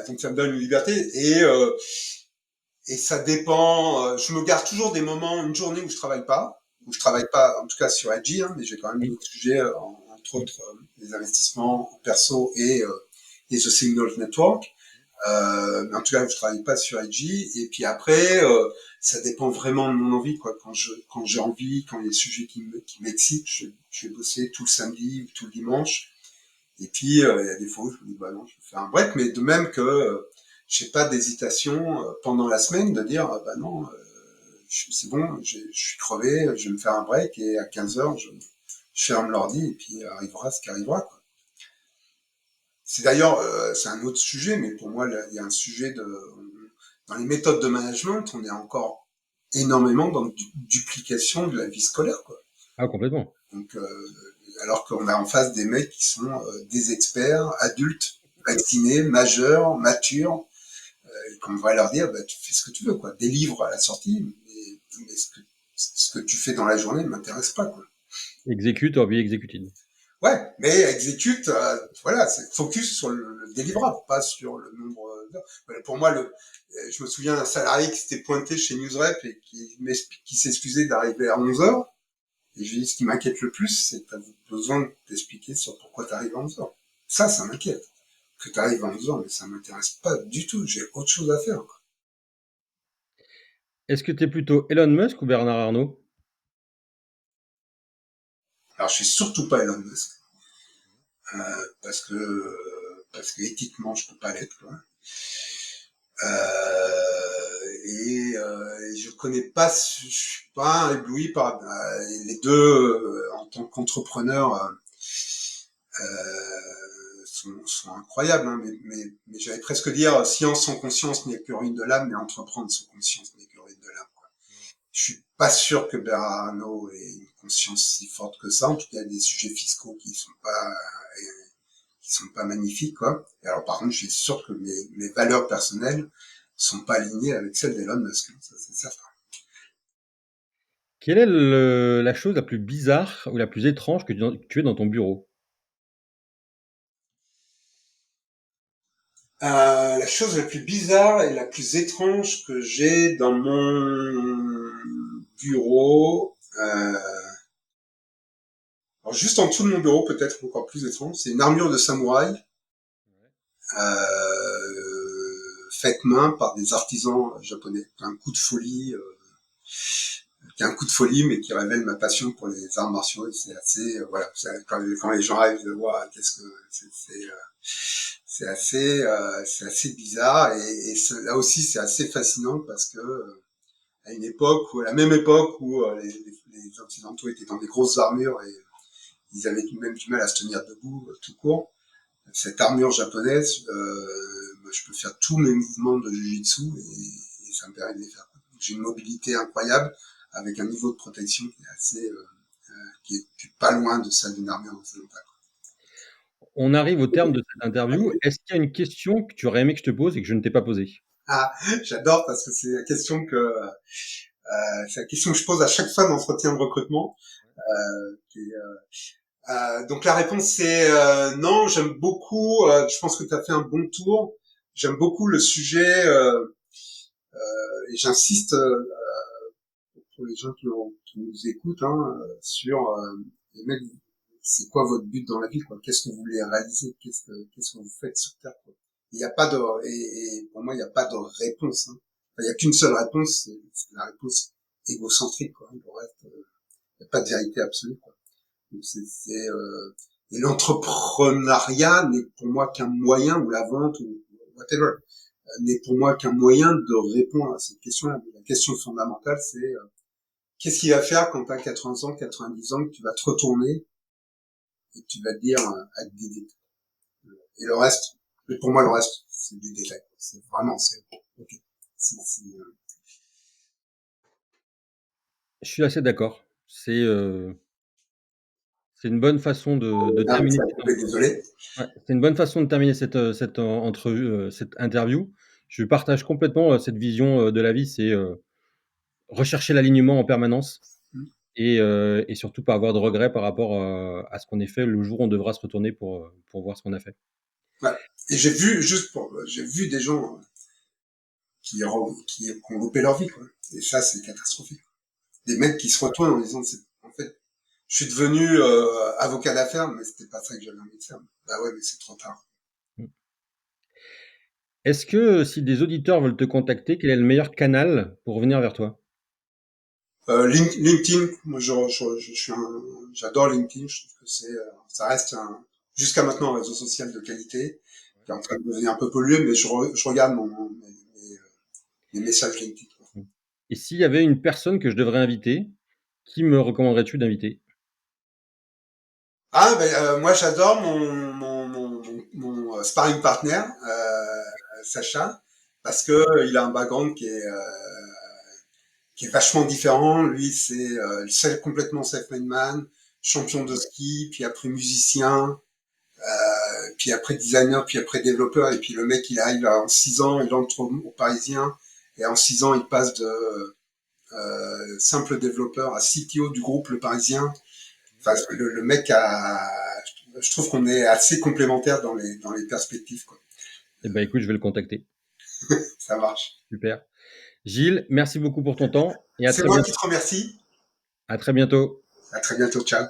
Donc ça me donne une liberté et ça dépend. Je me garde toujours des moments, une journée où je travaille pas, en tout cas sur IG, hein, mais j'ai quand même Mmh, d'autres sujets, entre mmh. autres les investissements perso et The Signal Network. Mais en tout cas, je travaille pas sur IG. Et puis après, ça dépend vraiment de mon envie, quoi. Quand j'ai envie, quand il y a des sujets qui m'excitent, je vais bosser tout le samedi ou tout le dimanche. Et puis, il y a des fois où je me dis, bah non, je vais faire un break, mais de même que j'ai pas d'hésitation pendant la semaine de dire, bah non, c'est bon, je suis crevé, je vais me faire un break et à 15 heures, je ferme l'ordi et puis arrivera ce qui arrivera, quoi. C'est d'ailleurs, c'est un autre sujet, mais pour moi, là, il y a un sujet dans les méthodes de management, on est encore énormément dans duplication de la vie scolaire, quoi. Ah, complètement. Donc, alors qu'on a en face des mecs qui sont des experts, adultes, vaccinés, majeurs, matures, et qu'on va leur dire, bah, tu fais ce que tu veux, quoi. Des livres à la sortie, mais ce que tu fais dans la journée ne m'intéresse pas, quoi. Execute or be executed. Ouais, mais exécute, voilà, c'est focus sur le délivrable, pas sur le nombre d'heures. Voilà, pour moi, je me souviens d'un salarié qui s'était pointé chez NewsRep et qui s'excusait d'arriver à 11 heures. Et j'ai dit, ce qui m'inquiète le plus, c'est que tu as besoin de t'expliquer sur pourquoi tu arrives à 11 heures. Ça m'inquiète. Que tu arrives à 11 heures, mais ça m'intéresse pas du tout. J'ai autre chose à faire, quoi. Est-ce que tu es plutôt Elon Musk ou Bernard Arnault? Alors, je suis surtout pas Elon Musk, parce que éthiquement, je peux pas l'être, quoi. Et je connais pas, je suis pas ébloui par les deux en tant qu'entrepreneur. Sont incroyables, hein, mais j'allais presque dire science sans conscience n'est que ruine de l'âme, mais entreprendre sans conscience n'est que ruine de l'âme. Quoi. Je suis pas sûr que Bernard Arnault ait une conscience si forte que ça. En tout cas, il y a des sujets fiscaux qui sont pas magnifiques, quoi. Et alors, par contre, je suis sûr que mes valeurs personnelles sont pas alignées avec celles d'Elon Musk. Ça, c'est certain. Quelle est la chose la plus bizarre ou la plus étrange que tu aies dans ton bureau? La chose la plus bizarre et la plus étrange que j'ai dans mon bureau, alors juste en dessous de mon bureau, peut-être encore plus étrange, c'est une armure de samouraï faite main par des artisans japonais. Un coup de folie, qui a un coup de folie, mais qui révèle ma passion pour les arts martiaux. Et c'est assez, voilà, quand les gens arrivent, de voir, qu'est-ce que c'est assez bizarre et là aussi c'est assez fascinant parce que à une époque, ou à la même époque où les occidentaux étaient dans des grosses armures et ils avaient même du mal à se tenir debout tout court. Cette armure japonaise, moi, je peux faire tous mes mouvements de jiu-jitsu et ça me permet de les faire. J'ai une mobilité incroyable avec un niveau de protection qui est qui est pas loin de celle d'une armure occidentale. On arrive au terme de cette interview. Est-ce qu'il y a une question que tu aurais aimé que je te pose et que je ne t'ai pas posée? Ah, j'adore parce que c'est la question que je pose à chaque fois d'entretien de recrutement. Qui est, donc la réponse c'est non. J'aime beaucoup. Je pense que tu as fait un bon tour. J'aime beaucoup le sujet et j'insiste pour les gens qui nous écoutent sur les mecs, c'est quoi votre but dans la vie, quoi? Qu'est-ce que vous voulez réaliser? Qu'est-ce que vous faites sur Terre, quoi? Il n'y a pas de et pour moi il n'y a pas de réponse. Hein. Enfin, il n'y a qu'une seule réponse, c'est la réponse égocentrique, quoi. Le reste, il n'y a pas de vérité absolue, quoi. Donc et l'entrepreneuriat n'est pour moi qu'un moyen, ou la vente ou whatever, n'est pour moi qu'un moyen de répondre à cette question-là. La question fondamentale, c'est qu'est-ce qu'il va faire quand tu as 80 ans, 90 ans, que tu vas te retourner et que tu vas te dire à te dédier. Et le reste, pour moi, le reste, c'est du détail. C'est vraiment, c'est ok. Je suis assez d'accord. C'est une bonne façon de Ah, terminer ça a coupé, désolé. ouais, c'est une bonne façon de terminer cette entrevue, cette interview. Je partage complètement, cette vision, de la vie. C'est, rechercher l'alignement en permanence et surtout pas avoir de regrets par rapport, à ce qu'on ait fait le jour où on devra se retourner pour voir ce qu'on a fait. Ouais. Et j'ai vu des gens qui ont loupé leur vie, quoi. Et ça, c'est catastrophique. Des mecs qui se retournent en disant, en fait, je suis devenu avocat d'affaires, mais c'était pas ça que j'avais envie de faire. Bah ouais, mais c'est trop tard. Mmh. Est-ce que, si des auditeurs veulent te contacter, quel est le meilleur canal pour revenir vers toi? LinkedIn, moi j'adore LinkedIn, je trouve que ça reste jusqu'à maintenant un réseau social de qualité, qui est en train de devenir un peu pollué, mais je regarde mes messages LinkedIn. Mmh. Et s'il y avait une personne que je devrais inviter, qui me recommanderais-tu d'inviter? Ah, ben, moi j'adore mon sparring partner, Sacha, parce que il a un background qui est vachement différent. Lui, c'est complètement self-made man, champion de ski, puis après musicien, puis après designer, puis après développeur, et puis le mec, il arrive en 6 ans, il entre au Parisien, et en 6 ans, il passe de simple développeur à CTO du groupe Le Parisien. Enfin, le mec je trouve qu'on est assez complémentaires dans les perspectives, quoi. Eh ben, écoute, je vais le contacter. Ça marche. Super. Gilles, merci beaucoup pour ton temps et à C'est très moi bientôt. qui te remercie. À très bientôt. À très bientôt. Ciao.